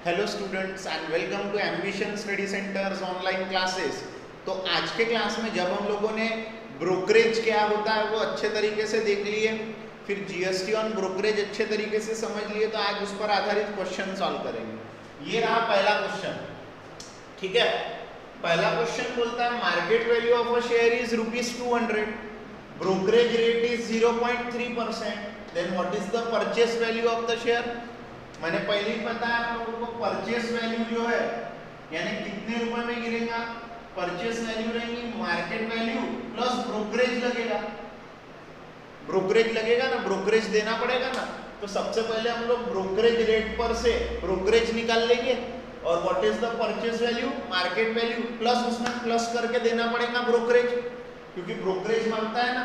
Hello students and welcome to ambition study centres online classes. तो आज के class में जब हम लोगों ने ब्रोकरेज क्या होता है वो अच्छे तरीके से देख लिए, फिर जीएसटी ऑन ब्रोकरेज अच्छे तरीके से समझ लिए, तो आज उस पर आधारित क्वेश्चन सॉल्व करेंगे। ये रहा पहला क्वेश्चन, ठीक है। पहला क्वेश्चन बोलता है market value of a share is ₹200, brokerage rate is 0.3%, then what is the purchase value of the share. मैंने पहले ही बताया आप लोगों को परचेस वैल्यू जो है यानी कितने रुपए में गिरेगा, परचेस वैल्यू रहेगी मार्केट वैल्यू प्लस ब्रोकरेज लगेगा। ब्रोकरेज लगेगा ना, ब्रोकरेज देना पड़ेगा ना, तो सबसे पहले हम लोग ब्रोकरेज रेट पर से ब्रोकरेज निकाल लेंगे और what is the purchase value market value plus उसमें प्लस करके देना पड़ेगा ब्रोकरेज, क्योंकि ब्रोकरेज मांगता है ना,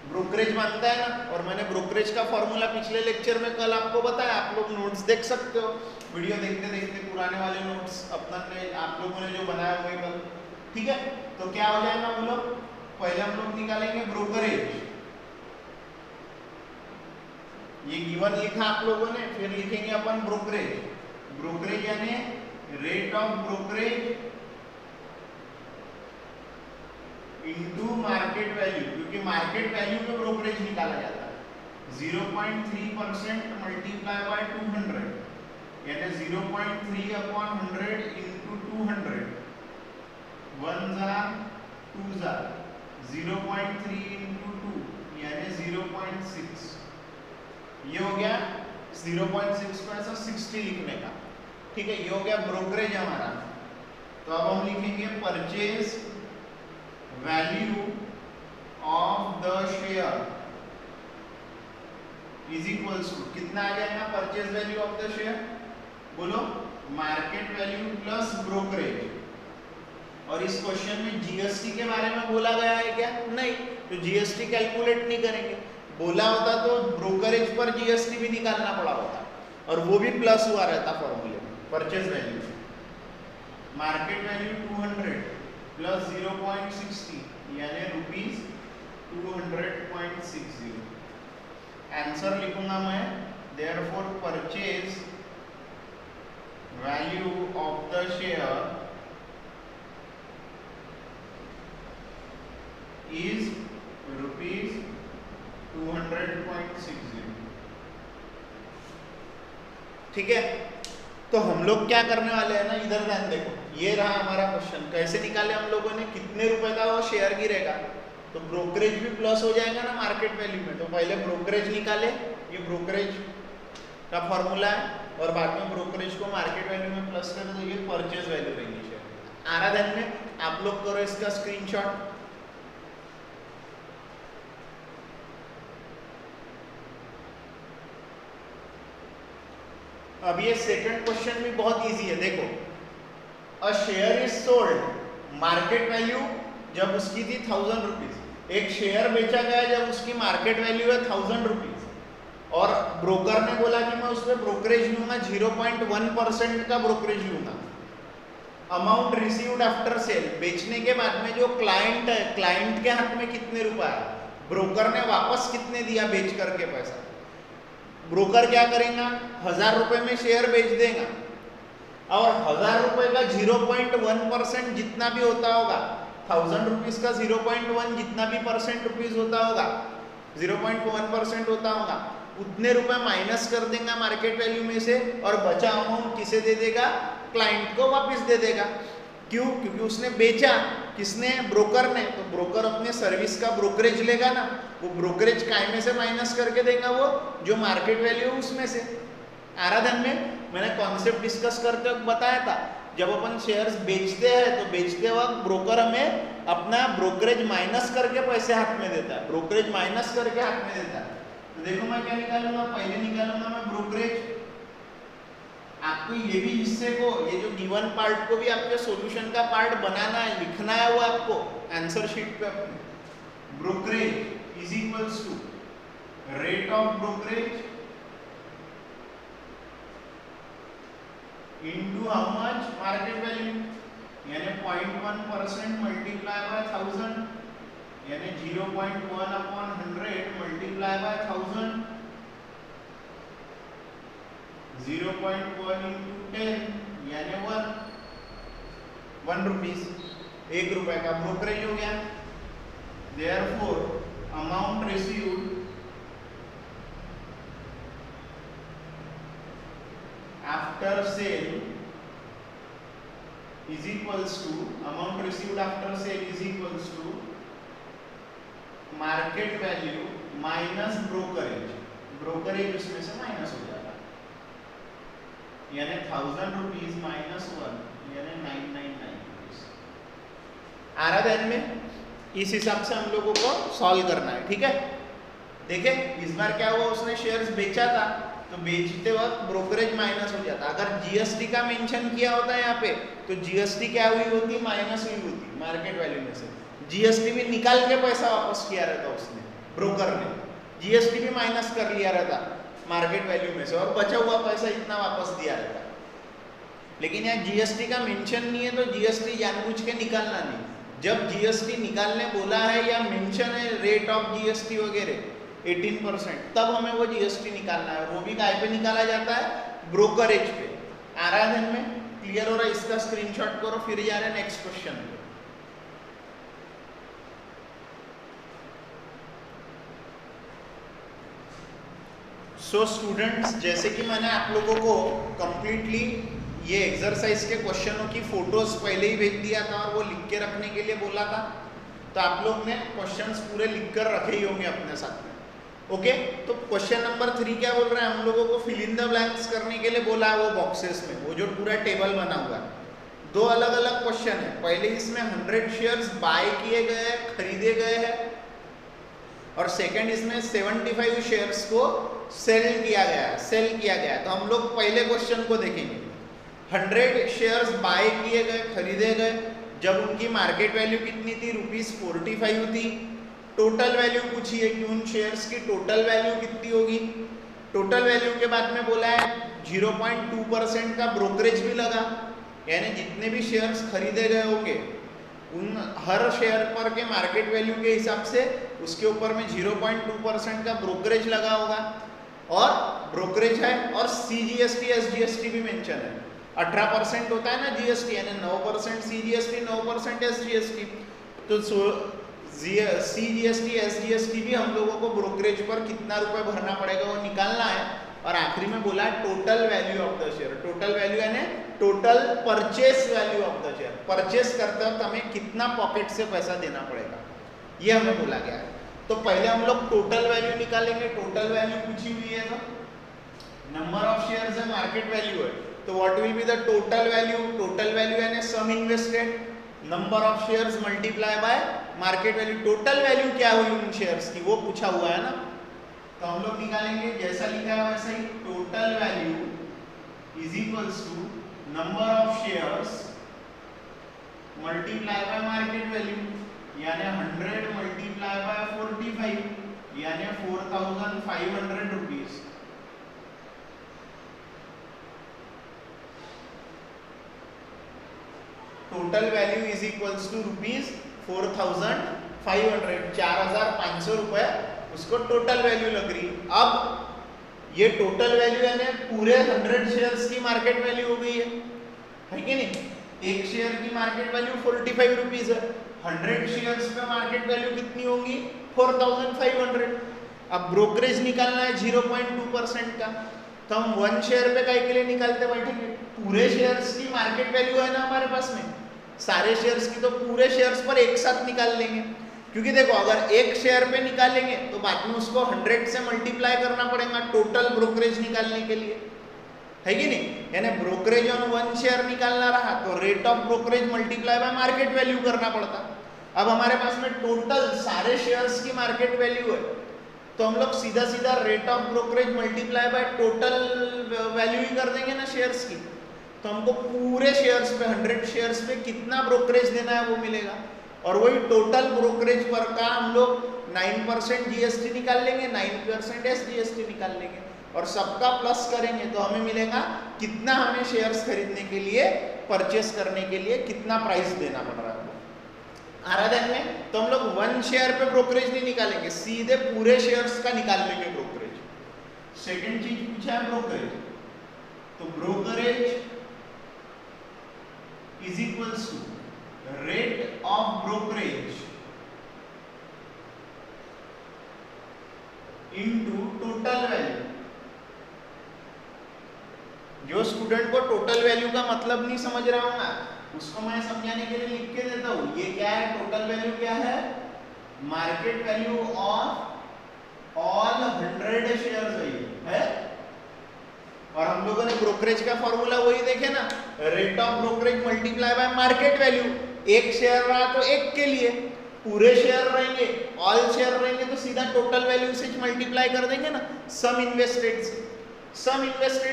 ब्रोकरेज मांगता है ना। और मैंने ब्रोकरेज का फॉर्मूला पिछले लेक्चर में कल आपको बताया, आप लोग नोट्स देख सकते हो, वीडियो देखते देखते पुराने वाले नोट्स अपना आप लोगों ने जो बनाया हुए कल, ठीक है। तो क्या हो जाएगा बोलो, पहले हम लोग निकालेंगे ब्रोकरेज, ये गिवन लिखा आप लोगों ने, फिर लिखेंगे अपन ब्रोकरेज। ब्रोकरेज यानी rate of brokerage into market value, क्योंकि मार्केट वैल्यू पे ब्रोकरेज निकाला जाता है। 0.3% मल्टीप्लाई बाय 200 यानी 0.3 upon 100 into 200, 1 jar 2 jar, 0.3 into 2 यानी 0.6, ये हो गया 0.6 को ऐसा 60 लिखने का, ठीक है। ये हो गया ब्रोकरेज हमारा। तो अब हम लिखेंगे purchase value of the share is equals to कितना आ जाएगा purchase value of the share, बोलो मार्केट वैल्यू प्लस ब्रोकरेज। और इस क्वेश्चन में जीएसटी के बारे में बोला गया है क्या? नहीं, तो जीएसटी कैलकुलेट नहीं करेंगे। बोला होता तो ब्रोकरेज पर जीएसटी भी निकालना पड़ा होता और वो भी प्लस हुआ रहता फॉर्मूले में। Purchase value market value 200 plus 0.60 यानी ₹200.60। आंसर लिखूंगा मैं, therefore purchase value of the share is ₹200.60, ठीक है। तो हम लोग क्या करने वाले हैं ना, इधर ध्यान देखो, ये रहा हमारा क्वेश्चन। कैसे निकाले हम लोगों ने, कितने रुपए का वो शेयर गिरेगा, तो ब्रोकरेज भी प्लस हो जाएगा ना मार्केट वैल्यू में। तो पहले ब्रोकरेज निकाले, ये ब्रोकरेज का फॉर्मूला है, और बाद में ब्रोकरेज को मार्केट वैल्यू में प्लस कर दो, ये परचेज वैल्यू रहेगी शेयर। आ रहा ध्यान में, आप लोग करो इसका स्क्रीनशॉट। अब ये सेकंड क्वेश्चन भी बहुत इजी है, देखो। अ share is sold, market value जब उसकी थी 1000 रुपीज, एक शेयर बेचा गया जब उसकी मार्केट वैल्यू है 1000 रुपीज, और ब्रोकर ने बोला कि मैं उसमें ब्रोकरेज लूंगा 0.1% का ब्रोकरेज लूंगा। अमाउंट रिसीव्ड आफ्टर सेल, बेचने के बाद में जो क्लाइंट है, क्लाइंट के हाथ में कितने रुपए आया, ब्रोकर ने वापस कितने दिया बेच करके पैसा। ब्रोकर क्या करेगा, 1000 रुपए में शेयर बेच देगा, और 1000 रुपए का 0.1% जितना भी होता होगा, 1000 रुपीज का 0.1 जितना भी परसेंट रुपीज होता होगा, 0.1% होता होगा, उतने रुपए माइनस कर देगा मार्केट वैल्यू में से, और बचा अमाउंट किसे दे देगा, क्लाइंट को वापस दे देगा। क्यों? क्योंकि उसने बेचा, किसने, ब्रोकर ने, तो ब्रोकर अपने सर्विस का ब्रोकरेज लेगा ना, वो ब्रोकरेज काय में से माइनस करके देगा, वो जो मार्केट वैल्यू है उसमें से। आराधन में मैंने कॉन्सेप्ट डिस्कस करते वक्त बताया था, जब अपन शेयर्स बेचते हैं तो बेचते वक्त ब्रोकर हमें अपना ब्रोकरेज माइनस करके पैसे हाथ में देता है, ब्रोकरेज माइनस करके हाथ में देता है। तो देखो मैं क्या निकालूंगा, पहले निकालूंगा मैं ब्रोकरेज। आपको ये भी हिस्से को, ये जो गिवन पार्ट को भी आपके सॉल्यूशन का पार्ट बनाना है, लिखना है वो आपको आंसर शीट पे अपने। Brokerage is equals to rate of brokerage into how much market value, यानी 0.1% मल्टीप्लाई बाय 1000 यानी 0.1 अपॉन 100 मल्टीप्लाई बाय 1000 0.1 into 10 यानी 1 रुपीज, 1 रुपए का ब्रोकरेज हो गया। Therefore amount received after sale is equals to amount received after sale is equals to market value minus brokerage, brokerage उसमें से minus हो जाएगा, यानी 1000 रुपीज माइनस 1 यानी 999 रुपीज। आ रहा ध्यान में? इस हिसाब से हम लोगों को सॉल्व करना है, ठीक है। देखिए इस बार क्या हुआ, उसने शेयर्स बेचा था तो बेचते वक्त ब्रोकरेज माइनस हो जाता। अगर जीएसटी का मेंशन किया होता है यहाँ पे तो जीएसटी क्या हुई होती, माइनस हुई होती मार्केट वैल्यू में से। जीएसटी भी निकाल के पैसा वापस किया रहता उसने, ब्रोकर ने जीएसटी भी माइनस कर लिया रहता मार्केट वैल्यू में से और बचा हुआ पैसा इतना वापस दिया रहता। लेकिन यहाँ जीएसटी का मेंशन नहीं है तो जीएसटी जानबूझ के निकालना नहीं। जब जीएसटी निकालने बोला है या मेंशन है रेट ऑफ जीएसटी वगैरह 18%, तब हमें वो जीएसटी निकालना है। वो भी काय पे निकाला जाता है, ब्रोकरेज पे। आ रहा है ध्यान में? क्लियर हो रहा है? इसका स्क्रीनशॉट करो, फिर जा रहे हैं नेक्स्ट क्वेश्चन पे। सो स्टूडेंट्स, जैसे कि मैंने आप लोगों को कंप्लीटली ये एक्सरसाइज के क्वेश्चनों की फोटोज पहले ही भेज दिया था और वो लिख के रखने के लिए बोला था, तो आप लोग ने क्वेश्चंस पूरे लिख कर रखे ही होंगे अपने साथ में। ओके, तो क्वेश्चन नंबर 3 क्या बोल रहा है, हम लोगों को फिल इन द ब्लैंक्स करने के लिए बोला है वो बॉक्सेस में, वो जो पूरा टेबल बना हुआ है। 2 अलग अलग क्वेश्चन है। पहले इसमें 100 शेयर्स बाय किए गए हैं, खरीदे गए हैं, और सेकंड इसमें 75 शेयर्स को सेल किया गया है, सेल किया गया है। तो हम लोग पहले क्वेश्चन को देखेंगे। 100 शेयर्स बाय किए गए, खरीदे गए, जब उनकी मार्केट वैल्यू कितनी थी, ₹45 थी। टोटल वैल्यू पूछी है कि उन शेयर्स की टोटल वैल्यू कितनी होगी। टोटल वैल्यू के बाद में बोला है 0.2% का ब्रोकरेज भी लगा, यानी जितने भी शेयर्स खरीदे गए होंगे उन हर शेयर पर के मार्केट वैल्यू के हिसाब से उसके ऊपर में 0.2% का ब्रोकरेज लगा होगा, और ब्रोकरेज है, और सीजीएसटी एसजीएसटी भी मेंशन है। 18% होता है ना जीएसटी, यानी 9% सीजीएसटी, 9% एसजीएसटी। तो सीजीएसटी एसजीएसटी भी हम लोगों को ब्रोकरेज पर कितना रुपए भरना पड़ेगा वो निकालना है। और आखिरी में बोला total value of the share. Total value यानी total purchase value of the share. Purchase करते वक्त हमें कितना पॉकेट से पैसा देना पड़ेगा, ये हमें बोला गया है। तो पहले हम लोग टोटल वैल्यू निकालेंगे। टोटल वैल्यू पूछी हुई है, तो नंबर ऑफ शेयर्स है, मार्केट वैल्यू है, तो what will be the total value. Total value यानी sum invested, number of shares multiply by market value. Total value क्या हुई उन शेयर्स की वो पूछा हुआ है ना, तो हम लोग निकालेंगे जैसा लिखा है वैसा ही। Total value is equals to number of shares multiply by market value, यानी 100 मल्टीप्लाई बाय 45 यानी 4500 rupees. Total value is equals to ₹4500, 4500 रुपए उसको टोटल वैल्यू लग रही। अब ये टोटल वैल्यू यानी पूरे 100 शेयर्स की मार्केट वैल्यू हो गई है कि नहीं। एक शेयर की मार्केट वैल्यू 45 रुपीज है, 100 शेयर्स पे मार्केट वैल्यू कितनी होगी, 4500। अब ब्रोकरेज निकालना है 0.2% का, तो हम 1 शेयर पे काय के लिए निकालते बैठेंगे, पूरे शेयर्स की मार्केट वैल्यू है ना हमारे पास में, सारे शेयर्स की, तो पूरे शेयर्स पर एक साथ निकाल लेंगे। क्योंकि देखो अगर एक शेयर पे निकालेंगे तो बाद में उसको 100 से मल्टीप्लाई करना पड़ेगा टोटल ब्रोकरेज निकालने के लिए, है कि नहीं। यानी ब्रोकरेज ऑन 1 शेयर निकालना रहा तो rate of brokerage multiply by market value करना पड़ता। अब हमारे पास में टोटल सारे शेयर्स की मार्केट वैल्यू है, तो हम लोग सीधा सीधा rate of brokerage multiply by total value ही कर देंगे ना शेयर्स की। तो हमको पूरे शेयर्स पे 100 शेयर्स पे कितना ब्रोकरेज देना है वो मिलेगा, और वही टोटल ब्रोकरेज पर का हम लोग 9% जीएसटी निकाल लेंगे, 9% एसजीएसटी निकाल लेंगे, और सबका प्लस करेंगे तो हमें मिलेगा कितना हमें शेयर्स खरीदने के लिए, परचेस करने के लिए कितना प्राइस देना पड़ रहा है। आ रहा ध्यान में? तो हम लोग 1 शेयर पे ब्रोकरेज नहीं निकालेंगे, सीधे पूरे शेयर्स का निकाल लेंगे ब्रोकरेज। सेकंड चीज पूछा है ब्रोकरेज। तो brokerage is equals to rate of brokerage into total value. जो स्टूडेंट को टोटल वैल्यू का मतलब नहीं समझ रहा हूं ना, उसको मैं समझाने के लिए लिख के देता हूं। ये क्या है? टोटल वैल्यू क्या है? Market value of all 100 shares है। और हम लोगों ने ब्रोकरेज का फॉर्मूला वही देखे ना, rate of brokerage multiply by market value. एक शेयर रहा तो एक के लिए, पूरे शेयर रहेंगे, ऑल शेयर रहेंगे तो सीधा टोटल वैल्यू से मल्टीप्लाई कर देंगे ना, सम इन्वेस्टेड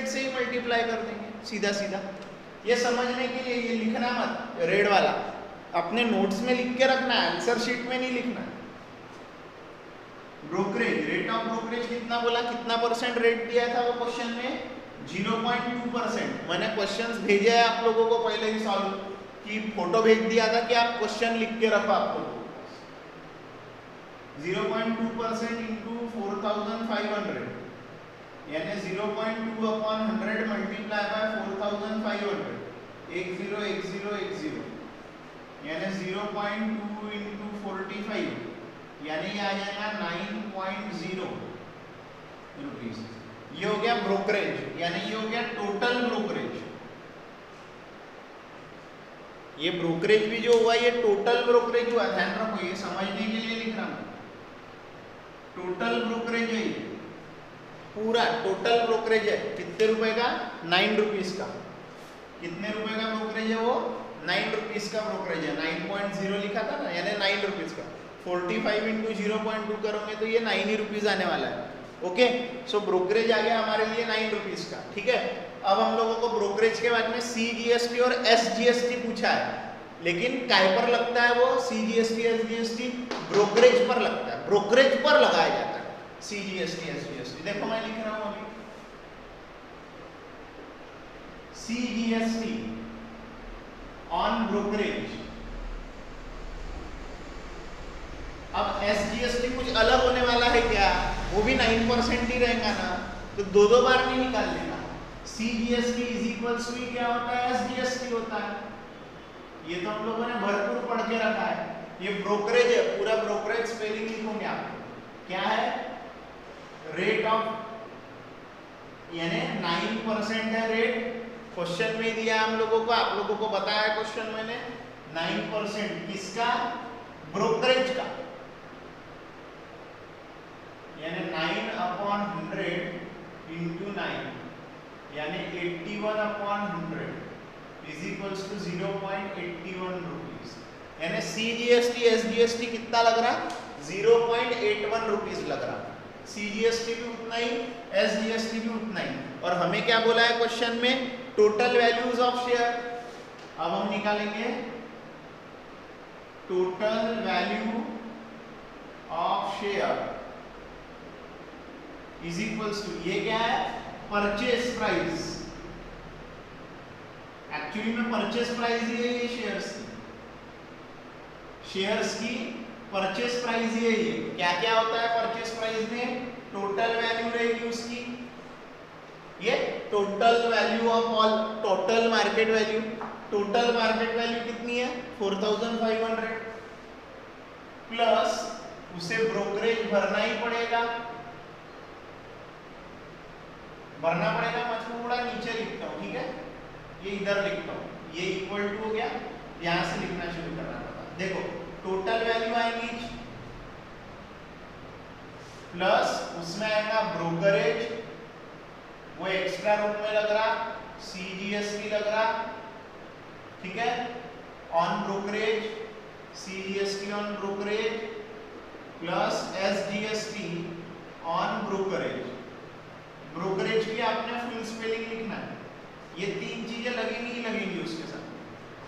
से ही मल्टीप्लाई कर देंगे सीधा सीधा। ये समझने के लिए ये लिखना मत, रेड वाला अपने नोट्स में लिख के रखना है, आंसर शीट में नहीं लिखना है। ब्रोकरेज, रेट ऑफ ब्रोकरेज कितना बोला, कितना परसेंट रेट दिया था वो क्वेश्चन में? 0.2%। मैंने क्वेश्चंस भेजे हैं आप लोगों को पहले ही सॉल्व की, फोटो भेज दिया था कि आप क्वेश्चन लिख के रखो आप लोगों को। 0.2% इंटू 4500 यानी 0.2 अपॉन 100 मल्टीप्लाई बाय 4500, 10 यानी 0.2 इंटू 45 यानी ये आ जाएगा 9.0 रुपीज। ये हो गया ब्रोकरेज, यानी ये हो गया टोटल ब्रोकरेज। ये ब्रोकरेज भी जो हुआ ये टोटल ब्रोकरेज हुआ, ध्यान रखो, ये समझने के लिए लिख रहा हूं। टोटल ब्रोकरेज है, पूरा टोटल ब्रोकरेज है। कितने रुपए का? 9 रुपीज का। कितने रुपए का ब्रोकरेज है वो? 9 रुपीज का ब्रोकरेज है। 9.0 लिखा था ना, यानी 9 रुपीज का। 45 इंटू 0.2 करोगे तो ये 9 ही रुपीज आने वाला है। ओके, सो ब्रोकरेज आ गया हमारे लिए 9 रुपीज का। ठीक है, अब हम लोगों को ब्रोकरेज के बाद में CGST और SGST पूछा है, लेकिन काय पर लगता है वो? CGST SGST ब्रोकरेज पर लगता है, ब्रोकरेज पर लगाया जाता है CGST SGST। देखो मैं लिख रहा हूं अभी CGST ऑन ब्रोकरेज। अब SGST कुछ अलग होने वाला है क्या? वो भी 9% ही रहेगा ना, तो दो बार नहीं निकाल लेना। CGST इज इक्वल्स टू क्या होता है? SGST होता है। ये तो हम लोगों ने भरपूर पढ़ के रखा है। ये ब्रोकरेज है, पूरा ब्रोकरेज स्पेलिंग लिखूंगे आपको। क्या है? रेट ऑफ, यानी 9% है रेट। क्वेश्चन में दिया हम लोगों को, आप लोगों को बताया क्वेश्चन मैंने। 9% किसका? ब्रोकरेज का, यानी 9/100 इंटू 9 यानी 81/100 इज इक्वल्स टू 0.81 रुपीज। यानी CGST SGST कितना लग रहा? 0.81 रुपीज लग रहा। CGST भी उतना ही, SGST भी उतना ही। और हमें क्या बोला है क्वेश्चन में? Total values of share. अब हम निकालेंगे total value of share is equals to, ये क्या है? Purchase price. एक्चुअली में परचेस प्राइस ही है ये शेयर्स की परचेस प्राइस ही है ये। क्या क्या होता है परचेस प्राइस में? टोटल वैल्यू रहेगी उसकी, ये total value of all, total market value. Total market value कितनी है? 4500 प्लस उसे ब्रोकरेज भरना ही पड़ेगा, मैं थोड़ा नीचे लिखता हूँ। ठीक है, ये इधर लिखता हूँ, ये इक्वल टू हो गया, यहां से लिखना शुरू करना पड़ता। देखो टोटल वैल्यू आएगी प्लस उसमें आएगा ब्रोकरेज, वो एक्स्ट्रा रूप में लग रहा, CGST लग रहा। ठीक है, on brokerage, CGST on brokerage plus SGST on brokerage. Brokerage की आपने फुल स्पेलिंग लिखना है। ये तीन चीजें लगेंगी ही लगेंगी उसके साथ।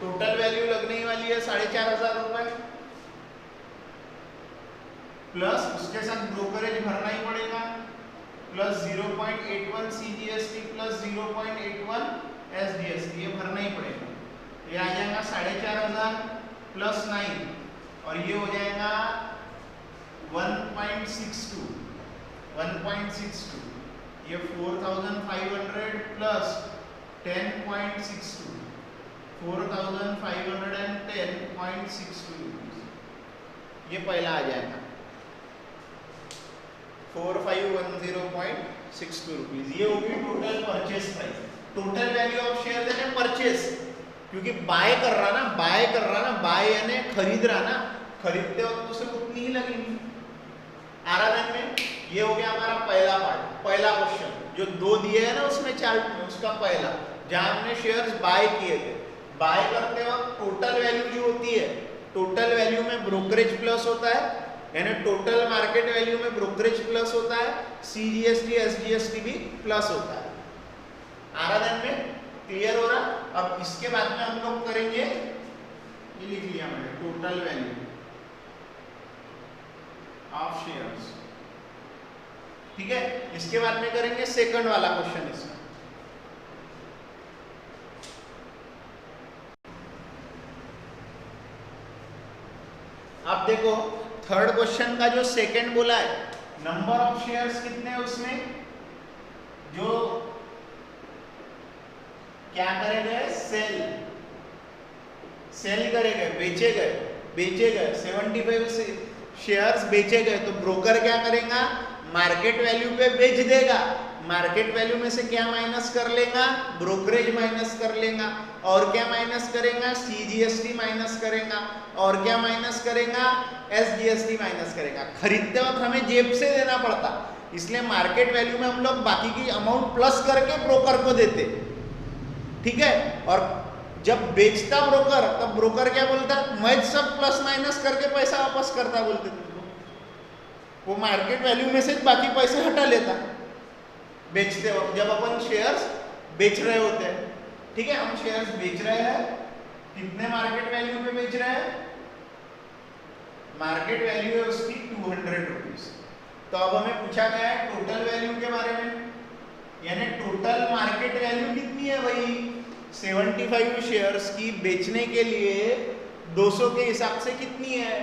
टोटल वैल्यू लगने ही वाली है 4500 रुपए, प्लस उसके साथ ब्रोकरेज भरना ही पड़ेगा, प्लस 0.81 CGST प्लस 0.81 SGST, ये भरना ही पड़ेगा। ये आ जाएगा 4500 प्लस 9 और ये हो जाएगा 1.62। ये 4500 प्लस 10.62 4,510.62 रुपीज, ये पहला आ जाएगा 4510.62 रुपीज। ये होगी total purchase price. Total value of share यानी परचेस, क्योंकि बाय कर रहा ना, बाय यानी खरीद रहा ना, खरीदते वक्त उसे उतनी ही लगेगी। आराधन में ये हो गया हमारा पहला पार्ट, पहला क्वेश्चन जो दो दिए है ना उसमें चार्ट में, उसका पहला जहां हमने शेयर्स बाय किए थे। बाय करते वक्त टोटल वैल्यू जो होती है, टोटल वैल्यू में ब्रोकरेज प्लस होता है, यानी टोटल मार्केट वैल्यू में ब्रोकरेज प्लस होता है, CGST SGST भी प्लस होता है। आराधन में क्लियर हो रहा। अब इसके बाद में हम लोग करेंगे, ये लिख लिया मैंने, टोटल वैल्यू ऑफ शेयर्स, ठीक है। इसके बाद में करेंगे सेकंड वाला क्वेश्चन इसका। अब देखो थर्ड क्वेश्चन का जो सेकंड बोला है, नंबर ऑफ शेयर्स कितने हैं उसमें, जो क्या करे गए, सेल करे गए, बेचे गए 75 शेयर्स बेचे गए, तो ब्रोकर क्या करेगा, मार्केट वैल्यू पे बेच देगा। मार्केट वैल्यू में से क्या माइनस कर लेगा, ब्रोकरेज माइनस कर लेगा, और क्या माइनस करेगा, CGST माइनस करेगा, और क्या माइनस करेगा, SGST माइनस करेगा। खरीदते वक्त हमें जेब से देना पड़ता, इसलिए मार्केट वैल्यू में हम लोग बाकी की अमाउंट प्लस करके ब्रोकर को देते, ठीक है। और जब बेचता ब्रोकर, तब ब्रोकर क्या बोलता, मैं सब प्लस माइनस करके पैसा वापस करता, बोलते तुमको, वो मार्केट वैल्यू में से बाकी पैसे हटा लेता बेचते वक्त, जब अपन शेयर्स बेच रहे होते हैं, ठीक है। हम शेयर्स बेच रहे हैं, कितने मार्केट वैल्यू पे बेच रहे हैं, मार्केट वैल्यू है उसकी 200 रुपीज। तो अब हमें पूछा गया है टोटल वैल्यू के बारे में, यानी टोटल मार्केट वैल्यू कितनी है, वही 75 शेयर्स की बेचने के लिए 200 के हिसाब से कितनी है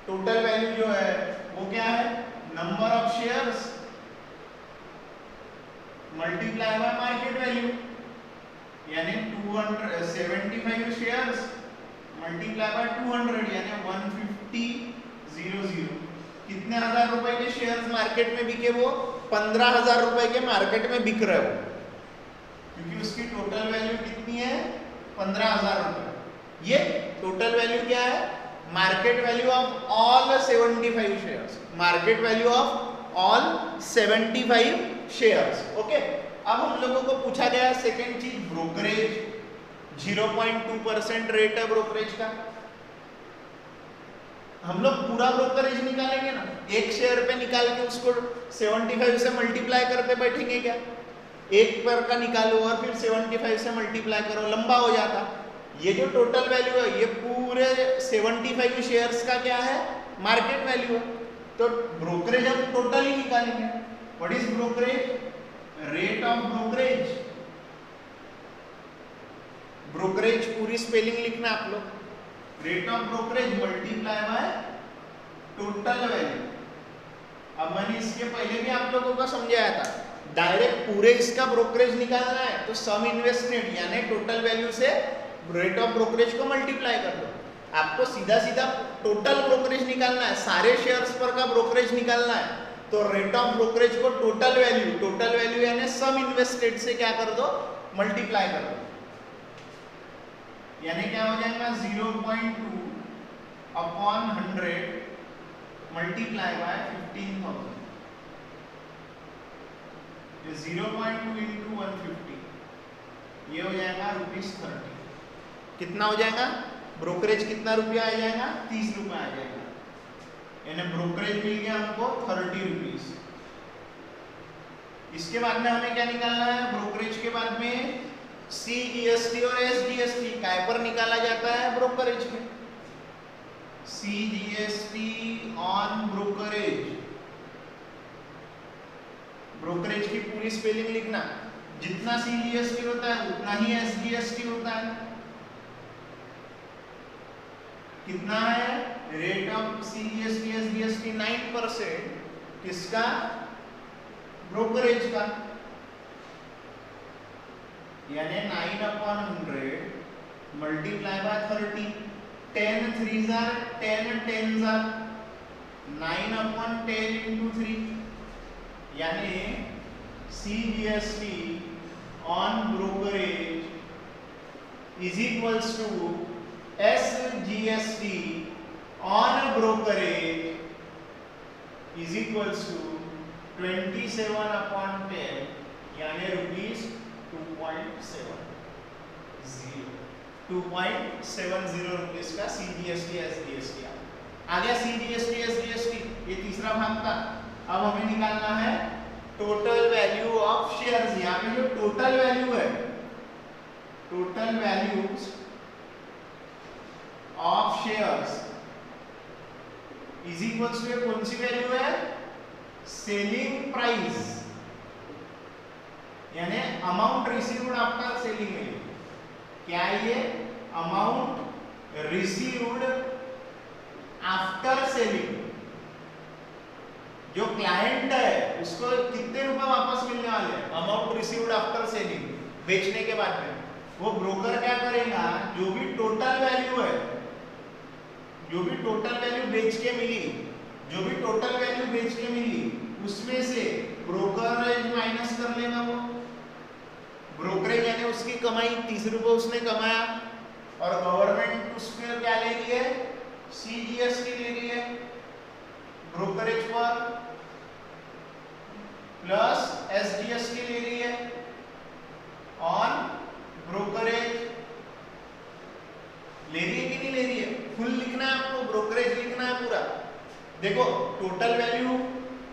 टोटल वैल्यू, जो है वो क्या है, number of shares multiply by market value, यानी 275 शेयर्स मल्टीप्लाई बाय 200 यानी 150 कितने हजार रुपए के शेयर्स मार्केट में बिके, वो 15,000 रुपए के मार्केट में बिक रहे हो, क्योंकि उसकी टोटल वैल्यू कितनी है, 15,000 रुपए। ये टोटल वैल्यू क्या है, market value of all 75 shares, market value of all 75 shares, okay. अब हम लोगों को पूछा गया सेकेंड चीज, ब्रोकरेज 0.2% रेट है ब्रोकरेज का। हम लोग पूरा ब्रोकरेज निकालेंगे ना, एक शेयर पे निकाल के उसको 75 से मल्टीप्लाई करते बैठेंगे क्या, एक पर का निकालो और फिर 75 से मल्टीप्लाई करो, लंबा हो जाता। ये जो टोटल वैल्यू है, ये पूरे 75 शेयर्स का क्या है, मार्केट वैल्यू है। तो ब्रोकरेज हम टोटल ही निकालेंगे। What is brokerage, rate of brokerage, brokerage पूरी स्पेलिंग लिखना आप लोग, rate of brokerage multiply by total value. अब मैंने इसके पहले भी आप लोगों को समझाया था, डायरेक्ट पूरे इसका ब्रोकरेज निकालना है तो सम इन्वेस्टमेंट यानी टोटल वैल्यू से रेट ऑफ ब्रोकरेज को मल्टीप्लाई कर दो। आपको सीधा सीधा टोटल ब्रोकरेज निकालना है, सारे शेयर्स पर का ब्रोकरेज निकालना है, तो रेट ऑफ ब्रोकरेज को टोटल वैल्यू यानी सम इन्वेस्टेड से क्या कर दो, मल्टीप्लाई कर दो, यानी क्या हो जाएगा 0.2 अपॉन 100 मल्टीप्लाई बाय 15,000, 0.2 इंटू 150, ये हो जाएगा ₹30। कितना हो जाएगा, ब्रोकरेज कितना रुपया आ जाएगा, 30 रुपया आ जाएगा, यानी ब्रोकरेज मिल गया हमको 30 रुपीज। इसके बाद में हमें क्या निकालना है, ब्रोकरेज के बाद में CGST और SGST काय पर निकाला जाता है, ब्रोकरेज में, CGST ऑन ब्रोकरेज। ब्रोकरेज की पूरी स्पेलिंग लिखना, जितना CGST होता है उतना ही SGST होता है। कितना है, रेट ऑफ CGST SGST 9%, किसका, ब्रोकरेज का, यानी 9/100 multiply by 30, 10 3s are 10 10s are 9/10 into 3, यानी CGST on brokerage is equals to SGST on brokerage is equals to 27/10, यानी ₹2.70 रुपीस का CGST SGST आ गया। CGST SGST ये तीसरा भाग था। अब हमें निकालना है टोटल वैल्यू ऑफ शेयर्स। यहाँ पे जो टोटल वैल्यू है, total values of shares is equals to कौन सी वैल्यू है? सेलिंग प्राइस, यानी amount received after selling value. क्या ये अमाउंट रिसीव्ड आफ्टर सेलिंग, जो क्लाइंट है उसको कितने रुपए वापस मिलने वाले हैं? अमाउंट रिसीव्ड आफ्टर सेलिंग, बेचने के बाद में वो ब्रोकर क्या करेगा, जो भी टोटल वैल्यू है, जो भी टोटल वैल्यू बेच के मिली, जो भी टोटल वैल्यू बेच के मिली उसमें से ब्रोकरेज माइनस कर लेगा। वो ब्रोकरेज यानी उसकी कमाई 30 रुपए उसने कमाया, और गवर्नमेंट उसमें क्या ले रही है? CGST ले रही है ब्रोकरेज पर, प्लस SGST ले रही है ऑन ब्रोकरेज। ले रही है कि नहीं ले रही है? फुल लिखना है आपको, ब्रोकरेज लिखना है पूरा। देखो टोटल वैल्यू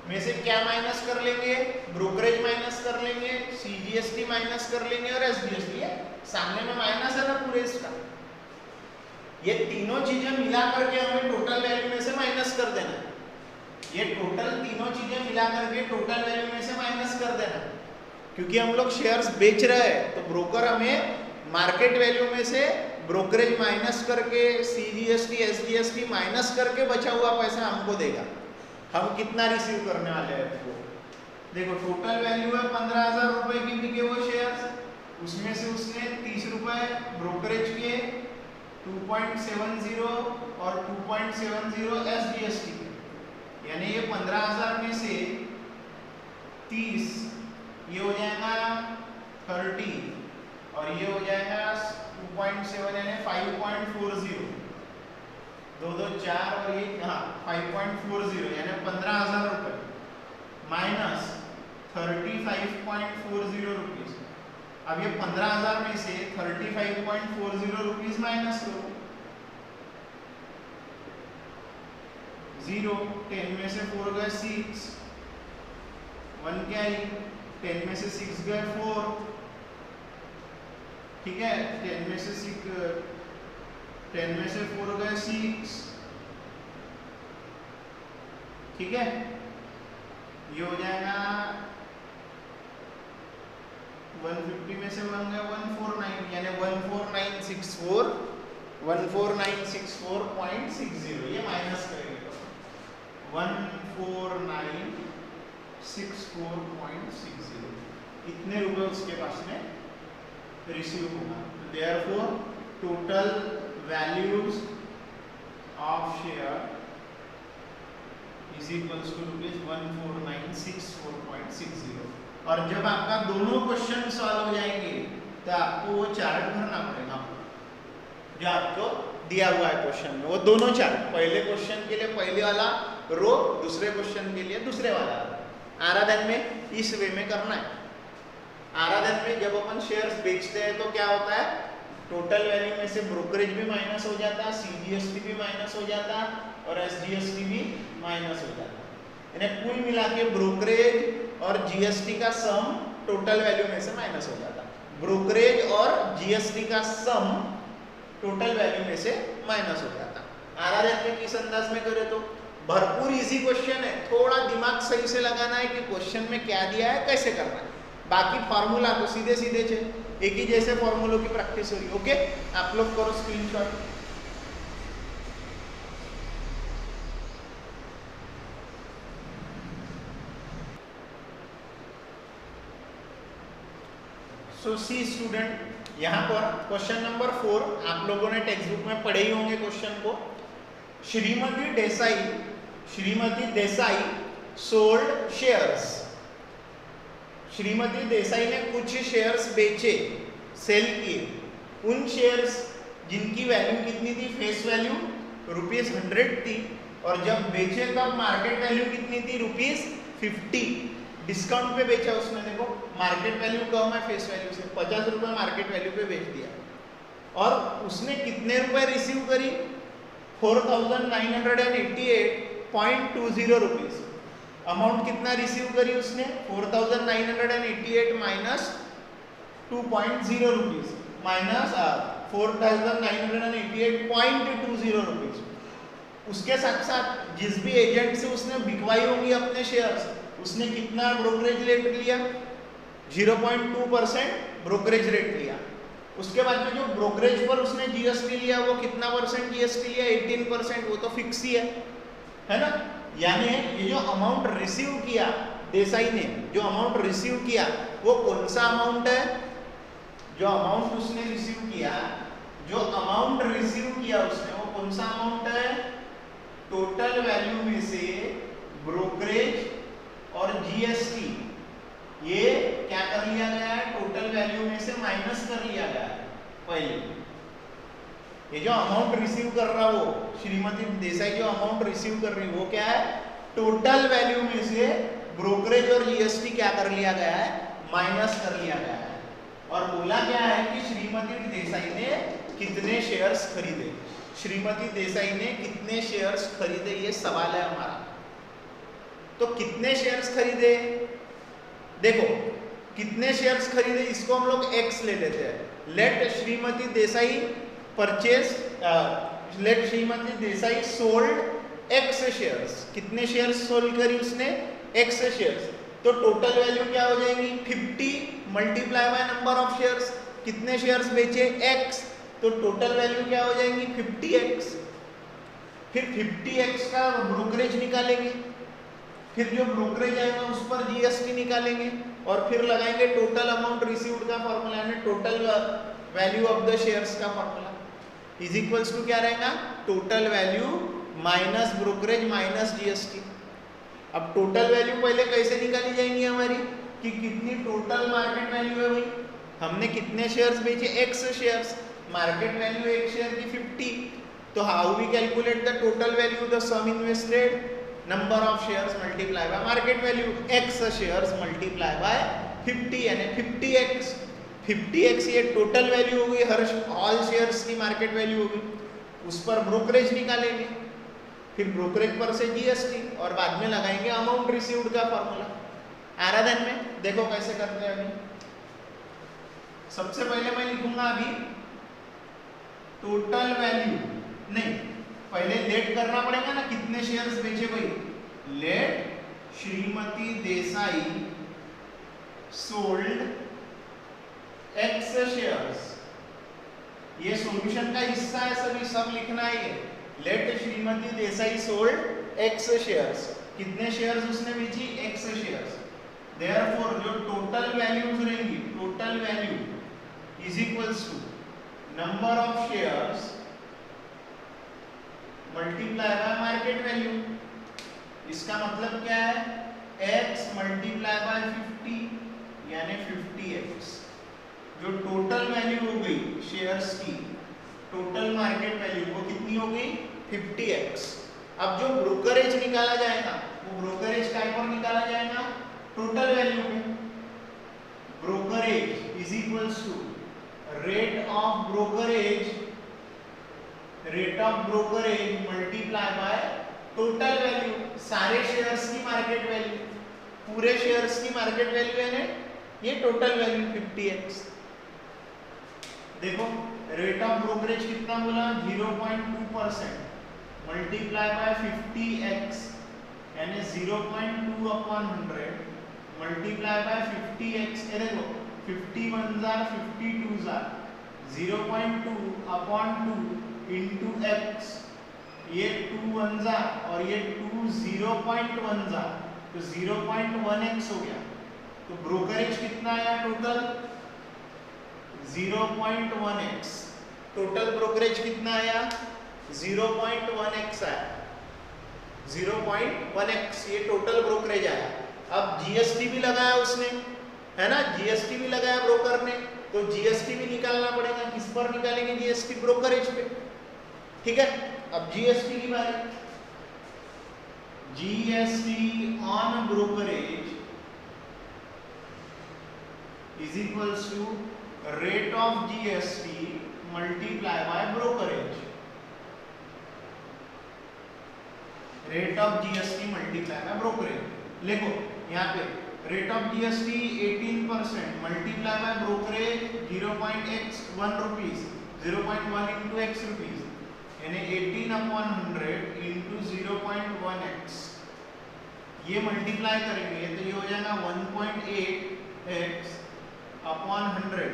में से क्या माइनस कर लेंगे? ब्रोकरेज माइनस कर लेंगे, CGST माइनस कर लेंगे और SGST। ये सामने में माइनस है ना पूरे इसका। ये तीनों चीजें मिला करके हमें टोटल वैल्यू में से माइनस कर देना। ये टोटल तीनों चीजें मिला करके टोटल वैल्यू में से माइनस कर देना, क्योंकि हम लोग शेयर्स बेच रहे हैं तो ब्रोकर हमें मार्केट वैल्यू में से ब्रोकरेज माइनस करके CGST SGST माइनस करके बचा हुआ पैसा हमको देगा। हम कितना रिसीव करने वाले हैं वो देखो। टोटल वैल्यू है 15,000 रुपए की बिके वो शेयर्स, उसमें से उसने 30 रुपए ब्रोकरेज किए, 2.70 और 2.70 SGST, यानी ये 15,000 में से 30 ये हो जाएगा 30 और ये हो जाएगा 2.7 यानी 5.40, 2 2 4 और ये 5.40 यानी 15,000 रुपए माइनस 35.40 रुपीज। अब ये 15,000 में से 35.40 रुपीज माइनस करो, 0, 10 में से 4 गए 6, 1 क्या आई, 10 में से 6 गए 4, ठीक है, 10 में से 4 गए 6, ठीक है। ये हो जाएगा 150 में से 1 गया 149, यानी 14964.60, ये माइनस करेंगे तो 14964.60 इतने रुपए उसके पास में रिसीव होगा। Therefore total values of share is equals to ₹14964.60। और जब आपका दोनों क्वेश्चन सॉल्व हो जाएंगे तो आपको वो चार्ट भरना पड़ेगा जो आपको दिया हुआ है क्वेश्चन में। वो दोनों चार्ट, पहले क्वेश्चन के लिए पहले वाला रो, दूसरे क्वेश्चन के लिए दूसरे वाला। आराधन में इस वे में करना है। आराधन में जब अपन शेयर्स बेचते हैं तो क्या होता है, टोटल वैल्यू में से ब्रोकरेज भी माइनस हो जाता है, CGST भी माइनस हो जाता और SGST भी माइनस हो जाता। यानी कुल मिला के ब्रोकरेज और GST का सम टोटल वैल्यू में से माइनस हो जाता। ब्रोकरेज और GST का सम टोटल वैल्यू में से माइनस हो जाता। आरआरएन में किस अंदाज में करे तो भरपूर इजी क्वेश्चन है, थोड़ा दिमाग सही से लगाना है कि क्वेश्चन में क्या दिया है, कैसे करना है। बाकी फार्मूला तो सीधे सीधे एक ही जैसे फॉर्मूलों की प्रैक्टिस हो रही है। ओके, आप लोग करो स्क्रीनशॉट। सो सी स्टूडेंट, यहाँ पर क्वेश्चन नंबर 4 आप लोगों ने टेक्स्ट बुक में पढ़े ही होंगे क्वेश्चन को। Shrimati Desai sold shares. श्रीमती देसाई ने कुछ शेयर्स बेचे, सेल किए। उन शेयर्स जिनकी वैल्यू कितनी थी, फेस वैल्यू ₹100 थी, और जब बेचे तब मार्केट वैल्यू कितनी थी, ₹50। डिस्काउंट पे बेचा उसने। देखो मार्केट वैल्यू कम है फेस वैल्यू से, 50 रुपये मार्केट वैल्यू पे बेच दिया। और उसने कितने रुपए रिसीव करी, 4988.20 रुपीज। अमाउंट कितना रिसीव करी उसने, 4988 माइनस 2.0 रुपीज माइनस 4988.20 रुपीज। उसके साथ साथ जिस भी एजेंट से उसने बिकवाई होंगी अपने शेयर्स, उसने कितना ब्रोकरेज रेट लिया, 0.2% ब्रोकरेज रेट लिया। उसके बाद में जो ब्रोकरेज पर उसने जीएसटी लिया वो कितना परसेंट जीएसटी लिया, 18%। वो तो फिक्स ही है ना। यानी ये जो अमाउंट रिसीव किया देसाई ने, जो अमाउंट रिसीव किया वो कौन सा अमाउंट है, जो अमाउंट उसने रिसीव किया, उसने वो कौन सा अमाउंट है, टोटल वैल्यू में से ब्रोकरेज और जीएसटी ये क्या कर लिया गया है, टोटल वैल्यू में से माइनस कर लिया गया है। पहले ये जो अमाउंट रिसीव कर रहा वो श्रीमती देसाई जो अमाउंट रिसीव कर रही है वो क्या है, टोटल वैल्यू में से ब्रोकरेज और जीएसटी क्या कर लिया गया है, माइनस कर लिया गया है। और बोला क्या है कि श्रीमती देसाई ने कितने शेयर्स खरीदे, श्रीमती देसाई ने कितने शेयर्स खरीदे, ये सवाल है हमारा। तो कितने शेयर्स खरीदे, देखो कितने शेयर्स खरीदे, इसको हम लोग x ले लेते हैं। Let Shrimati Desai sold x shares. कितने शेयर्स सोल्ड करी उसने, x शेयर्स। तो टोटल वैल्यू क्या हो जाएगी, 50 multiply by number of shares. कितने शेयर्स बेचे, x, तो टोटल वैल्यू क्या हो जाएगी, 50x। फिर 50x का ब्रोकरेज निकालेंगे, फिर जो ब्रोकरेज आएगा उस पर जीएसटी निकालेंगे, और फिर लगाएंगे टोटल अमाउंट रिसीव्ड का फॉर्मूला, यानी total value of the shares का फॉर्मूला इज इक्वल्स टू क्या रहेगा, total value minus brokerage minus GST. अब टोटल वैल्यू पहले कैसे निकाली जाएंगी हमारी, कि कितनी टोटल मार्केट वैल्यू है भाई, हमने कितने शेयर्स बेचे, x शेयर्स, मार्केट वैल्यू एक शेयर की 50। तो how we calculate the total value, the sum invested, number of shares multiply by market value, x shares multiply by 50 यानी 50x ये टोटल वैल्यू होगी, हर ऑल शेयर्स की market value होगी। उस पर ब्रोकरेज निकालेंगे, फिर ब्रोकरेज पर से जीएसटी, और बाद में लगाएंगे अमाउंट रिसीव्ड का फॉर्मूला। आ रहा ध्यान में, देखो कैसे करते हैं। अभी सबसे पहले मैं लिखूंगा अभी टोटल वैल्यू, नहीं पहले लेट करना पड़ेगा ना, कितने शेयर्स बेचे भाई, let Shrimati Desai sold x shares. ये सॉल्यूशन का हिस्सा है, सभी सब लिखना है ये। Let Shrimati Desai sold x shares, कितने शेयर्स उसने बेची, x शेयर्स। देयरफॉर जो टोटल वैल्यूज रहेंगी, total value is equals to number of shares multiply by market value. इसका मतलब क्या है, x मल्टीप्लाई बाय 50 यानी 50x। जो टोटल वैल्यू हो गई शेयर्स की, टोटल मार्केट वैल्यू वो कितनी हो गई, 50x। अब जो ब्रोकरेज निकाला जाएगा वो ब्रोकरेज काय पर निकाला जाएगा, टोटल वैल्यू पे। Brokerage is equals to rate of brokerage multiply by total value, सारे शेयर्स की मार्केट वैल्यू, पूरे शेयर्स की मार्केट वैल्यू है ना, ये टोटल वैल्यू 50x। देखो रेट ऑफ ब्रोकरेज कितना बोला, 0.2% मल्टीप्लाई बाय 50x यानी 0.2/100 मल्टीप्लाई बाय 50x। ये देखो 51 जार 52 जार 0.2/2 इंटू x, ये 2 1 जार और ये 2 0.1 जार, तो 0.1x हो गया। तो ब्रोकरेज कितना आया टोटल, 0.1x। टोटल ब्रोकरेज कितना आया? 0.1x आया। 0.1x ये टोटल ब्रोकरेज आया। अब जीएसटी भी लगाया उसने, है ना, जीएसटी भी लगाया ब्रोकर ने, तो जीएसटी भी निकालना पड़ेगा। किस पर निकालेंगे जीएसटी? ब्रोकरेज पे, ठीक है। अब जीएसटी की बात, GST on brokerage is equals to rate of GST multiply by brokerage. Rate of GST multiply by brokerage. देखो यहाँ पे rate of GST 18% multiply by brokerage 0.1 rupees, 0.1 into x rupees, यानी 18/100 into 0.1x। ये multiply करेंगे तो ये हो जाएगा 1.8x अपॉन 100।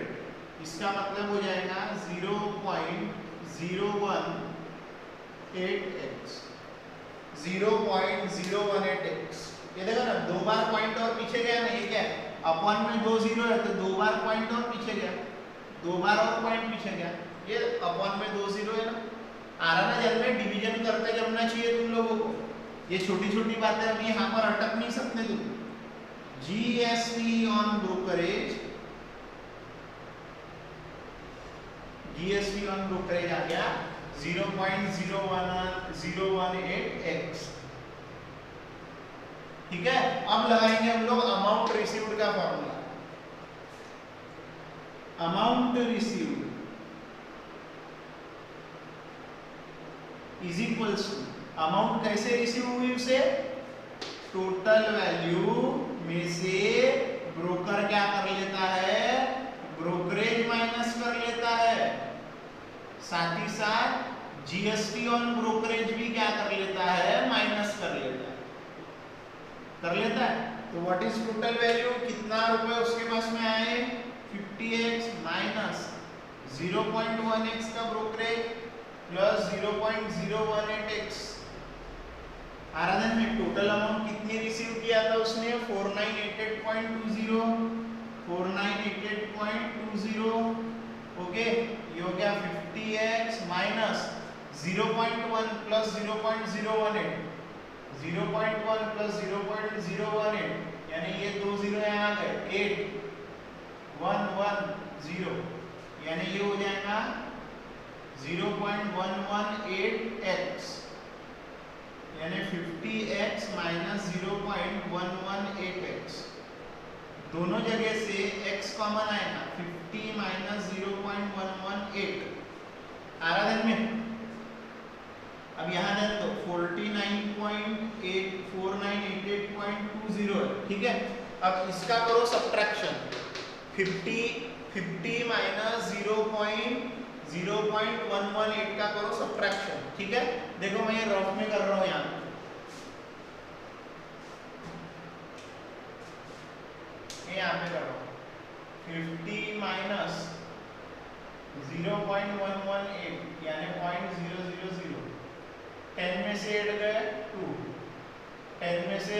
इसका मतलब हो जाएगा 0.018x, 0.018x। ये देखो ना, 2 बार पॉइंट और पीछे गया ना, ये क्या है? अपॉन में 2 0 है तो 2 बार पॉइंट और पीछे गया, 2 बार और पॉइंट पीछे गया। ये अपॉन में 2 0 है ना। आ रहा ना जब में डिवीजन करते जमना चाहिए तुम लोगों को। ये छोटी छोटी बातें अभी यहाँ पर अटक नहीं सकते तुम। GST on brokerage, GST on brokerage आ गया 0.018x, ठीक है। अब लगाएंगे हम लोग अमाउंट रिसीव्ड का formula. Amount received is equals to, amount कैसे रिसीव हुई उसे? टोटल वैल्यू में से ब्रोकर क्या कर लेता है? ब्रोकरेज माइनस कर लेता है। साथ ही साथ जीएसटी ऑन ब्रोकरेज भी क्या कर लेता है? माइनस कर लेता है। कर लेता है तो व्हाट इज टोटल वैल्यू? कितना रुपए उसके पास में आए? 50x माइनस 0.1x का ब्रोकरेज प्लस 0.018x। आराधन में टोटल अमाउंट कितनी रिसीव किया था उसने? 4988.20, 4988.20। ओके, ये हो गया 50x माइनस 0.1 प्लस 0.018, 0.1 प्लस 0.018, यानी ये 2 0 यहाँ आ गए, 8110, यानी ये हो जाएगा 0.118x, यानी 50x माइनस 0.118x। दोनों जगह से x कॉमन आएगा, 50 माइनस 0.118 आ रहा है में। अब यहाँ देख तो 4988.20 है, ठीक है। अब इसका करो सब्ट्रैक्शन, 50 माइनस 0.118 का करो सब्ट्रैक्शन, ठीक है। देखो मैं ये रफ में कर रहा हूँ यहाँ, पे कर रहा हूँ 50 माइनस 0.118 यानी 0.000, 10 में से 8 गए 2, 10 में से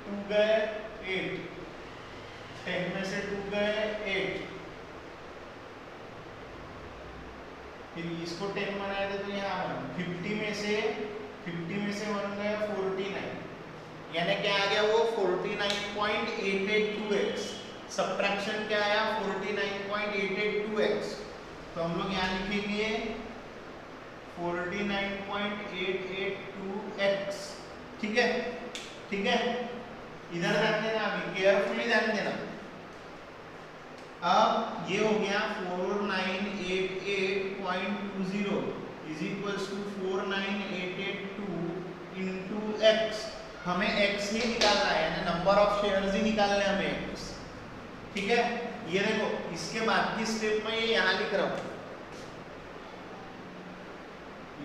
2 गए 8, 10 में से 2 गए 8, फिर इसको 10 बनाए थे तो यहाँ 50 में से 1 गया 49, यानी क्या आ गया वो 49.882x। सब्ट्रैक्शन क्या आया? 49.882x। तो हम लोग यहाँ लिखेंगे 49.882x, ठीक है, ठीक है। इधर ध्यान देना, अभी केयरफुली ध्यान देना। अब ये हो गया 4988.20 is equals to 4988 into x। हमें x नहीं निकालना है, यानी नंबर ऑफ शेयर्स ही निकालने हैं हमें x, ठीक है। ये देखो इसके बाद की स्टेप में ये यहाँ लिख रहा हूँ,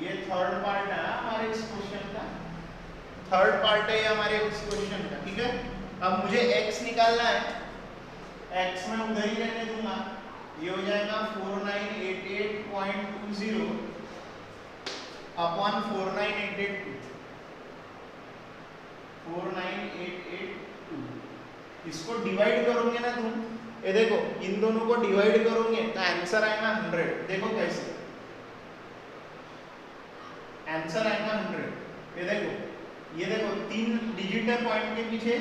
ये थर्ड पार्ट है हमारे इस क्वेश्चन का, थर्ड पार्ट है ये हमारे इस क्वेश्चन का, ठीक है। अब मुझे x निकालना है, x में उधर ही रहने दूंगा, ये हो जाएगा 4988.20 अपॉन 4982, 4988, इसको डिवाइड करोगे ना तुम ये देखो इन दोनों को डिवाइड करोगे तो आंसर आएगा 100। देखो कैसे आंसर आएगा 100। ये देखो 3 डिजिट है पॉइंट के पीछे,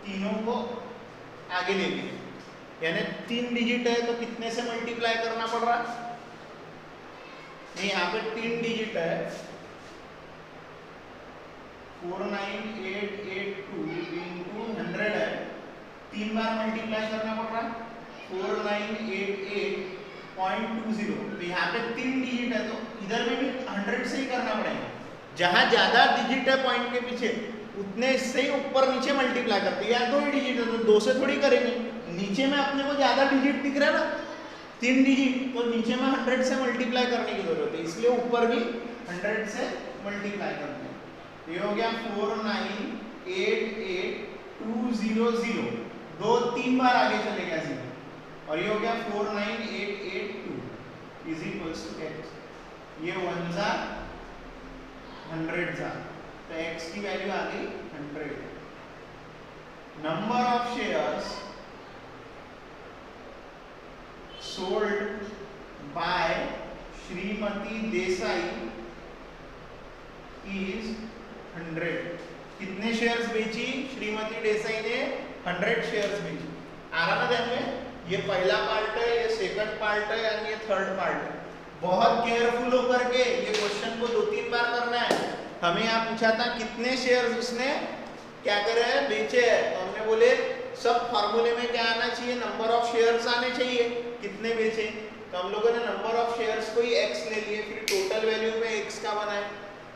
तीनों को आगे ले गए, यानी 3 डिजिट है तो कितने से मल्टीप्लाई करना पड़ रहा? नहीं, यहाँ पे 3 डिजिट है 49882 इंटू 100 है, 3 बार मल्टीप्लाई करना पड़ रहा है 4988.20। तो यहाँ पे 3 डिजिट है तो इधर में भी 100 से ही करना पड़ेगा। जहां ज्यादा डिजिट है पॉइंट के पीछे उतने से ही ऊपर नीचे मल्टीप्लाई करते हैं। यार 2 ही डिजिट है तो 2 से थोड़ी करेंगे, नीचे में अपने को ज्यादा डिजिट दिख रहा है ना 3 डिजिट, तो नीचे में 100 से मल्टीप्लाई करने की जरूरत है, इसलिए ऊपर भी 100 से मल्टीप्लाई करते हैं। ये हो गया 4988200, 2-3 बार आगे चले गया 0, और ये हो गया 49882 इज इक्वल्स टू x। ये 1 जा 100 जा, तो x की वैल्यू आ गई 100। Number of shares sold by Shrimati Desai is 100। कितने शेयर्स बेची श्रीमती देसाई ने? 100 शेयर्स बेची। आ रहा ना ध्यान में? ये पहला पार्ट है, ये सेकंड पार्ट है और ये थर्ड पार्ट है। बहुत केयरफुल होकर के ये क्वेश्चन को 2-3 बार करना है। हमें यहाँ पूछा था कितने शेयर्स उसने क्या करे है, बेचे है, तो हमने बोले सब फॉर्मूले में क्या आना चाहिए, नंबर ऑफ शेयर्स आने चाहिए, कितने बेचे। तो हम लोगों ने नंबर ऑफ शेयर्स को ही x ले लिए, फिर टोटल वैल्यू में x का बनाए,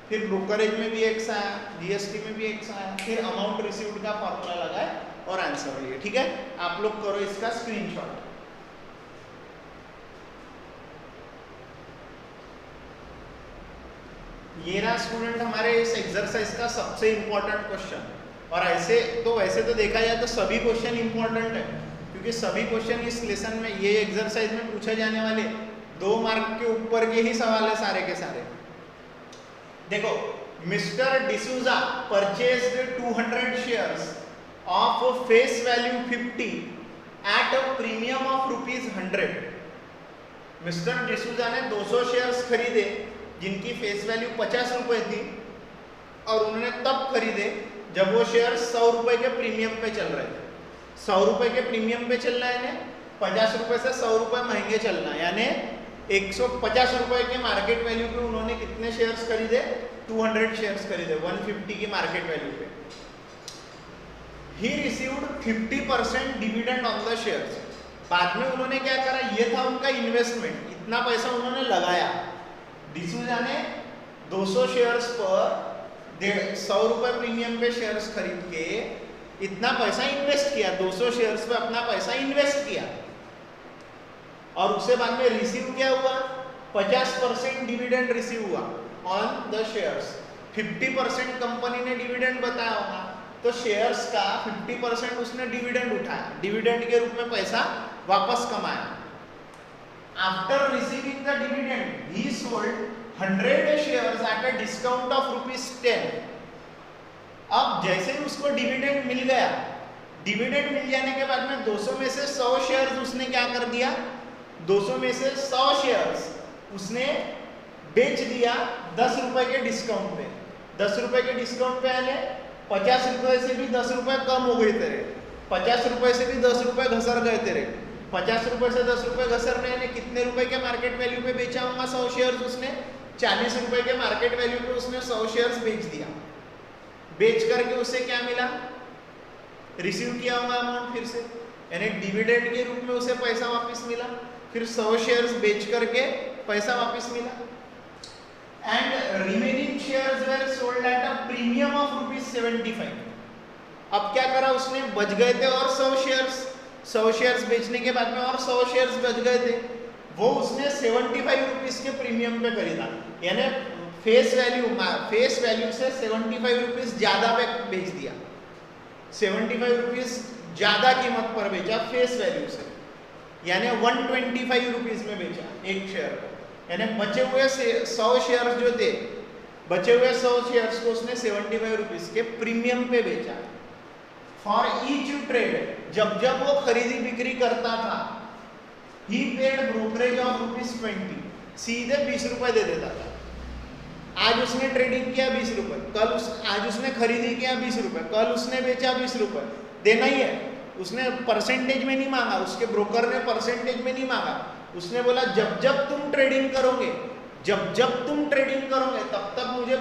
फिर ब्रोकरेज में भी x आया, जीएसटी में भी x आया, फिर अमाउंट रिसीव्ड का फॉर्मूला लगाए और आंसर लिए। ठीक है, आप लोग करो इसका स्क्रीनशॉट। ये रहा स्टूडेंट हमारे इस एक्सरसाइज का सबसे इंपॉर्टेंट क्वेश्चन। और ऐसे तो वैसे तो देखा जाए तो सभी क्वेश्चन इंपॉर्टेंट है, क्योंकि सभी क्वेश्चन इस लेसन में ये एक्सरसाइज में पूछे जाने वाले 2 मार्क के ऊपर के ही सवाल है सारे के सारे। देखो, mister D'Souza purchased 200 shares of face value 50 eight a premium of ₹100। Mister D'Souza ने 200 शेयर्स खरीदे जिनकी फेस वैल्यू 50 रुपए थी, और उन्होंने तब खरीदे जब वो शेयर 100 रुपए के प्रीमियम पे चल रहे थे। 100 रुपए के प्रीमियम पे चलना है, 50 रुपए से 100 रुपए महंगे चलना, यानी 150 रुपए के मार्केट वैल्यू पे उन्होंने कितने शेयर्स खरीदे? 200 शेयर्स खरीदे 150 की मार्केट वैल्यू पे। He received 50% dividend on the shares. बाद में उन्होंने क्या करा, ये था उनका इन्वेस्टमेंट, इतना पैसा उन्होंने लगाया। डिसूजा ने 200 शेयर्स पर 100 रुपए प्रीमियम पे शेयर्स खरीद के इतना पैसा इन्वेस्ट किया, 200 शेयर्स पे अपना पैसा इन्वेस्ट किया, और उससे बाद में रिसीव क्या हुआ? 50% डिविडेंड रिसीव हुआ ऑन द शेयर्स। 50% कंपनी ने डिविडेंड बताया होगा, तो शेयर्स का 50% उसने डिविडेंड उठाया, डिविडेंड के रूप में पैसा वापस कमाया। After receiving the dividend, he sold 100 shares at a discount of ₹10। अब जैसे ही उसको डिविडेंड मिल गया, डिविडेंड मिल जाने के बाद में 200 में से 100 शेयर्स उसने क्या कर दिया? 200 में से 100 शेयर्स उसने बेच दिया 10 रुपए के डिस्काउंट पे। 10 रुपए के डिस्काउंट पे आने 50 रुपए से भी 10 रुपए कम हो गए तेरे, 50 रुपए से भी 10 रुपए घसर गए तेरे। 50 रुपए से 10 रुपए घसरने ने कितने रुपए के मार्केट वैल्यू पे बेचा होगा 100 शेयर्स उसने? 40 रुपए के मार्केट वैल्यू पे उसने 100 शेयर्स बेच दिया। बेच करके उसे क्या मिला? रिसीव किया होगा अमाउंट फिर से, यानी डिविडेंड के रूप में उसे पैसा वापस मिला, फिर 100 शेयर्स बेच करके पैसा वापस मिला। And remaining shares were sold at a premium of ₹75। अब क्या करा उसने? बच गए थे और 100 शेयर्स बेचने के बाद में और 100 शेयर्स बच गए थे, वो उसने 75 रुपीज के प्रीमियम पे खरीदा, यानी फेस वैल्यू से 75 रुपीज ज्यादा पे बेच दिया। 75 रुपीज ज्यादा कीमत पर बेचा फेस वैल्यू से, यानी 125 रुपीज में बेचा एक शेयर, यानी बचे हुए 100 शेयर्स जो थे, बचे हुए 100 शेयर्स को उसने 75 रुपीज के प्रीमियम पे बेचा। फॉर ईच ट्रेड, जब जब वो खरीदी बिक्री करता था, ही पेड ब्रोकरेज ऑफ ₹20, सीधे 20 रुपए दे देता था। आज उसने ट्रेडिंग किया 20 रुपए, आज उसने खरीदी किया 20 रुपए, कल उसने बेचा 20 रुपए, देना ही है। उसने परसेंटेज में नहीं मांगा, उसके ब्रोकर ने परसेंटेज में नहीं मांगा, उसने बोला जब जब तुम ट्रेडिंग करोगे, जब जब तुम ट्रेडिंग करोगे तब तब मुझे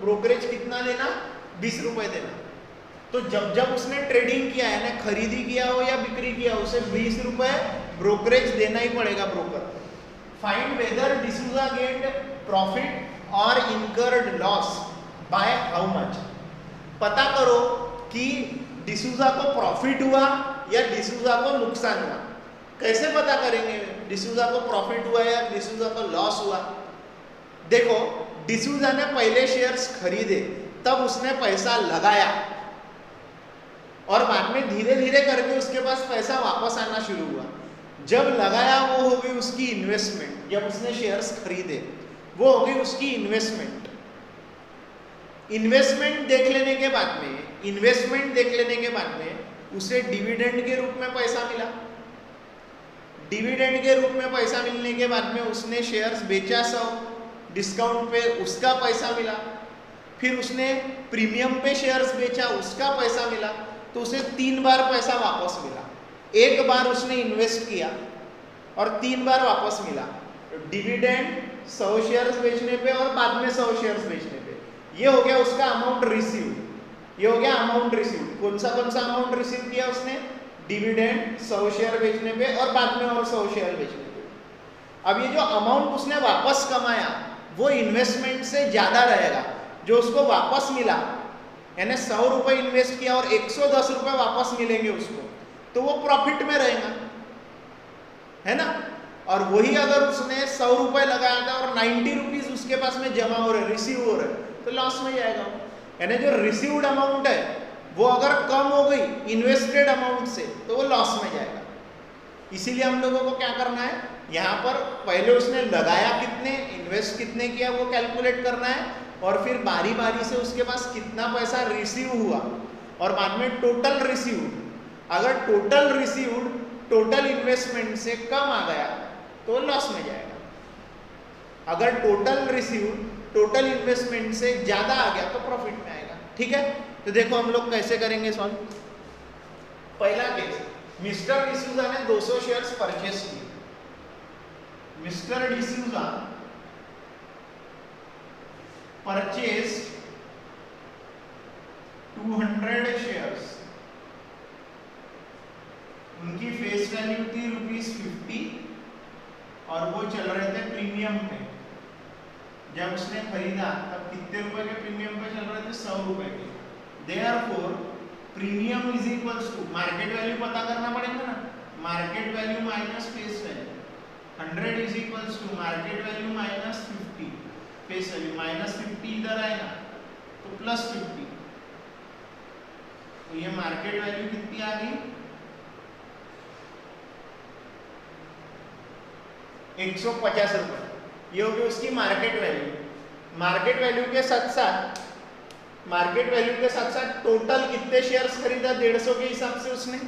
ब्रोकरेज कितना देना, 20 रुपए देना। तो जब जब उसने ट्रेडिंग किया है ना, खरीदी किया हो या बिक्री किया हो, उसे 20 रुपए ब्रोकरेज देना ही पड़ेगा broker. Find whether D'Souza get profit और incurred loss by how much, पता करो कि डिसूजा को प्रॉफिट हुआ या डिसूजा को नुकसान हुआ। कैसे पता करेंगे डिसूजा को प्रॉफिट हुआ या डिसूजा को लॉस हुआ? देखो, डिसूजा ने पहले शेयर्स खरीदे, तब उसने पैसा लगाया और बाद में धीरे धीरे करके उसके पास पैसा वापस आना शुरू हुआ। जब लगाया वो हो गई उसकी इन्वेस्टमेंट, जब उसने शेयर्स खरीदे वो हो गई उसकी इन्वेस्टमेंट। इन्वेस्टमेंट देख लेने के बाद में, इन्वेस्टमेंट देख लेने के बाद में उसे डिविडेंड के रूप में पैसा मिला। डिविडेंड के रूप में पैसा मिलने के बाद में उसने शेयर्स बेचा 100 डिस्काउंट पे, उसका पैसा मिला। फिर उसने प्रीमियम पे शेयर्स बेचा, उसका पैसा मिला। तो उसे 3 बार पैसा वापस मिला। एक बार उसने इन्वेस्ट किया और 3 बार वापस मिला। डिविडेंड 100 शेयर्स बेचने पे और बाद में 100 शेयर्स बेचने पे, ये हो गया उसका अमाउंट रिसीव। ये हो गया अमाउंट रिसीव। कौन सा अमाउंट रिसीव किया उसने? डिविडेंड 100 शेयर बेचने पे और बाद में और 100 शेयर बेचने पे। अब ये जो अमाउंट उसने वापस कमाया वो इन्वेस्टमेंट से ज्यादा रहेगा। जो उसको वापस मिला, यानी 100 रुपए इन्वेस्ट किया और 110 रुपए वापस मिलेंगे उसको, तो वो प्रॉफिट में रहेगा, है ना। और वही अगर उसने 100 रुपए लगाया था और 90 रुपीज उसके पास में जमा हो रहे, रिसीव हो रहे, तो लॉस में जाएगा। यानी जो रिसीव्ड अमाउंट है वो अगर कम हो गई इन्वेस्टेड अमाउंट से तो वो लॉस में जाएगा। इसीलिए हम लोगों को क्या करना है, यहाँ पर पहले उसने लगाया कितने, इन्वेस्ट कितने किया वो कैलकुलेट करना है, और फिर बारी बारी से उसके पास कितना पैसा रिसीव हुआ और बाद में टोटल रिसीव्ड। अगर टोटल रिसीव्ड टोटल इन्वेस्टमेंट से कम आ गया तो लॉस में जाएगा। अगर टोटल रिसीव्ड टोटल इन्वेस्टमेंट से ज्यादा आ गया तो प्रॉफिट में आएगा। ठीक है, तो देखो हम लोग कैसे करेंगे सॉल्व। पहला केस, मिस्टर डिसूजा ने 200 शेयर्स परचेस किए। Mister D'Souza purchase 200 shares. उनकी फेस वैल्यू थी ₹50 और वो चल रहे थे प्रीमियम पे। जब उसने खरीदा तब कितने रुपए के प्रीमियम पे चल रहे थे? 100 रुपए के। Therefore premium is equals to, market value पता करना पड़ेगा ना, market value minus face value. 100 is equals to market value minus 50 face value. Minus 50 इधर आएगा तो प्लस 50, तो ये मार्केट वैल्यू कितनी आ गई? 150 रुपए। ये होगी उसकी मार्केट वैल्यू। मार्केट वैल्यू के साथ साथ टोटल कितने शेयर्स खरीदा? 150 के हिसाब से उसने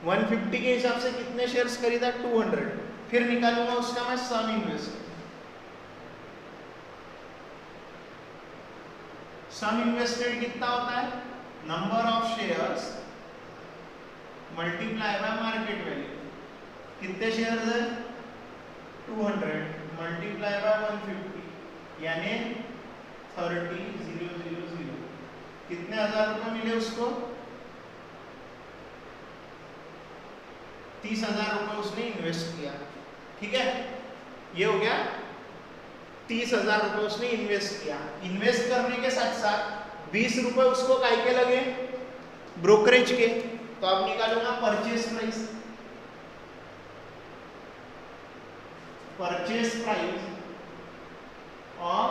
150 के हिसाब से कितने शेयर्स खरीदा? 200। फिर निकालूंगा उसका मैं सम इन्वेस्ट। सम इन्वेस्टेड कितना होता है? Number of shares multiply by market value. कितने शेयर्स है? 200 मल्टीप्लाई बाय 150 यानी 30,000। कितने हजार रुपए मिले उसको? 30,000 रुपए उसने इन्वेस्ट किया। ठीक है, ये हो गया 30,000 रुपए उसने इन्वेस्ट किया। इन्वेस्ट करने के साथ साथ 20 रुपए उसको काय के लगे? ब्रोकरेज के। तो अब निकालूंगा purchase price. Purchase price of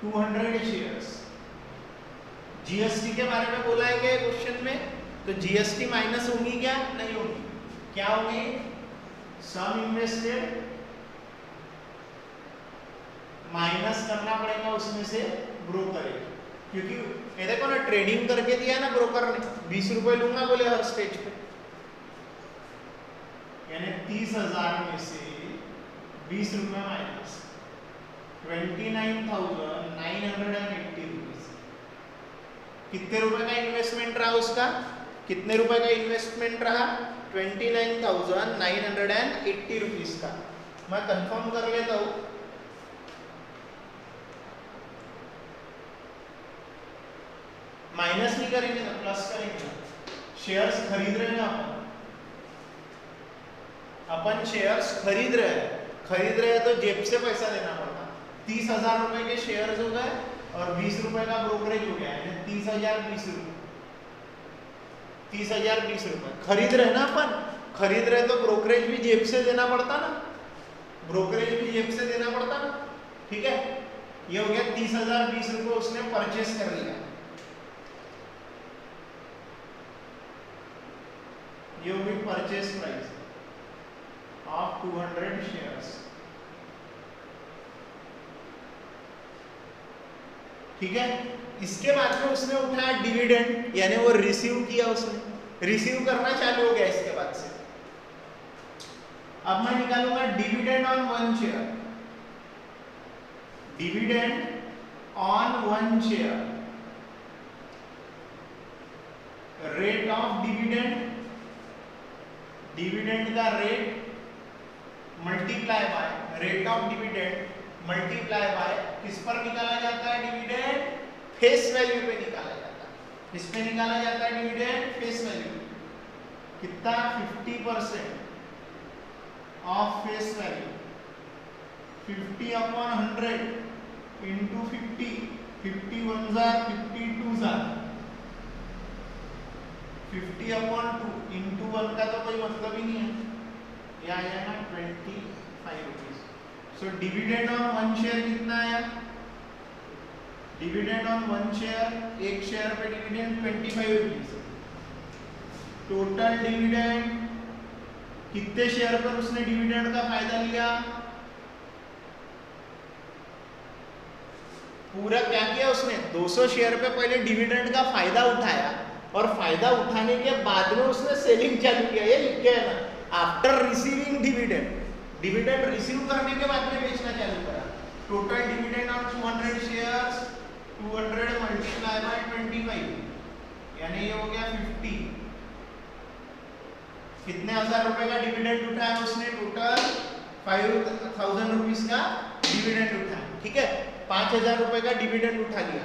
200 shares. GST के बारे में बोला है क्या क्वेश्चन में? तो जीएसटी माइनस होगी क्या? नहीं होगी। क्या होगी? सम इन्वेस्टेड माइनस करना पड़ेगा उसमें से ब्रोकरेज, क्योंकि ये देखो ना, ट्रेडिंग करके दिया ना ब्रोकर ने, 20 रुपए लूंगा बोले हर स्टेज पे, यानी 30,000 में से 20 रुपए माइनस 29,980 रुपीज। कितने रुपए का इन्वेस्टमेंट रहा उसका, कितने रुपए का इन्वेस्टमेंट रहा, 29,980 रुपीज का। मैं कंफर्म कर लेता हूं, माइनस नहीं करेंगे ना, प्लस करेंगे। शेयर्स खरीद रहे हैं अपन शेयर्स खरीद रहे हैं तो जेब से पैसा देना पड़ता। 30,000 रुपए के शेयर्स हो गए और 20 रुपए का ब्रोकरेज हो गया, यानी 30,000 20 रुपए, 30,000 20 रुपए खरीद रहे ना अपन, खरीद रहे तो ब्रोकरेज भी जेब से देना पड़ता ना, ब्रोकरेज भी जेब से देना पड़ता ना, ठीक है। ये हो गया 30,000 20 रुपए उसने परचेस कर लिया, ये होगी परचेस प्राइस ऑफ 200 शेयर्स, ठीक है। इसके बाद में उसने उठाया डिविडेंड, यानी वो रिसीव किया, उसने रिसीव करना चालू हो गया इसके बाद से। अब मैं निकालूंगा dividend on 1 share, dividend on 1 share, rate of dividend, dividend का rate multiply by rate of dividend multiply by किस पर निकाला जाता है डिविडेंड, फेस वैल्यू पे निकाला जाता है। किस पे निकाला जाता है डिविडेंड, फेस वैल्यू। कितना, 50% of face value, 50/100 into 50, 51 jar 52 jar, 50/2 into 1 का तो कोई मतलब ही नहीं है, ये आ जाएगा 25 rupees. So dividend on 1 share कितना आया, डिविडेंड ऑन 1 शेयर, एक शेयर पे डिविडेंड 25 रुपीज। टोटल डिविडेंड, कितने शेयर पर उसने डिविडेंड का फायदा लिया, पूरा क्या किया उसने, 200 शेयर पे पहले डिविडेंड का फायदा उठाया और फायदा उठाने के बाद में उसने सेलिंग चालू किया, ये लिख के है ना, after receiving dividend, dividend receive करने के बाद में बेचना चालू करा। Total dividend on 200 shares, 200 multiply by 25, यानी ये हो गया 50। कितने हजार रुपए का डिविडेंड उठाया उसने, टोटल 5,000 रुपीज का डिविडेंड उठाया, ठीक है। 5,000 रुपए का डिविडेंड उठा लिया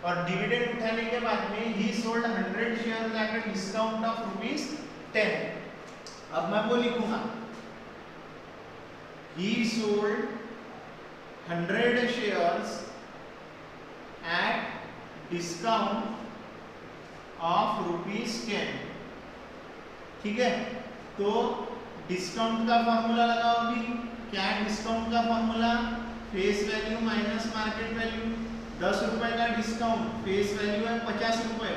और डिविडेंड उठाने के बाद में ही sold 100 share at a discount of ₹10। अब मैं वो लिखूंगा, he sold 100 shares at discount of ₹10, ठीक है। तो डिस्काउंट का फॉर्मूला लगाओ भी, क्या है डिस्काउंट का formula, face value minus market value. 10 रुपए का डिस्काउंट, फेस वैल्यू है 50 रुपए,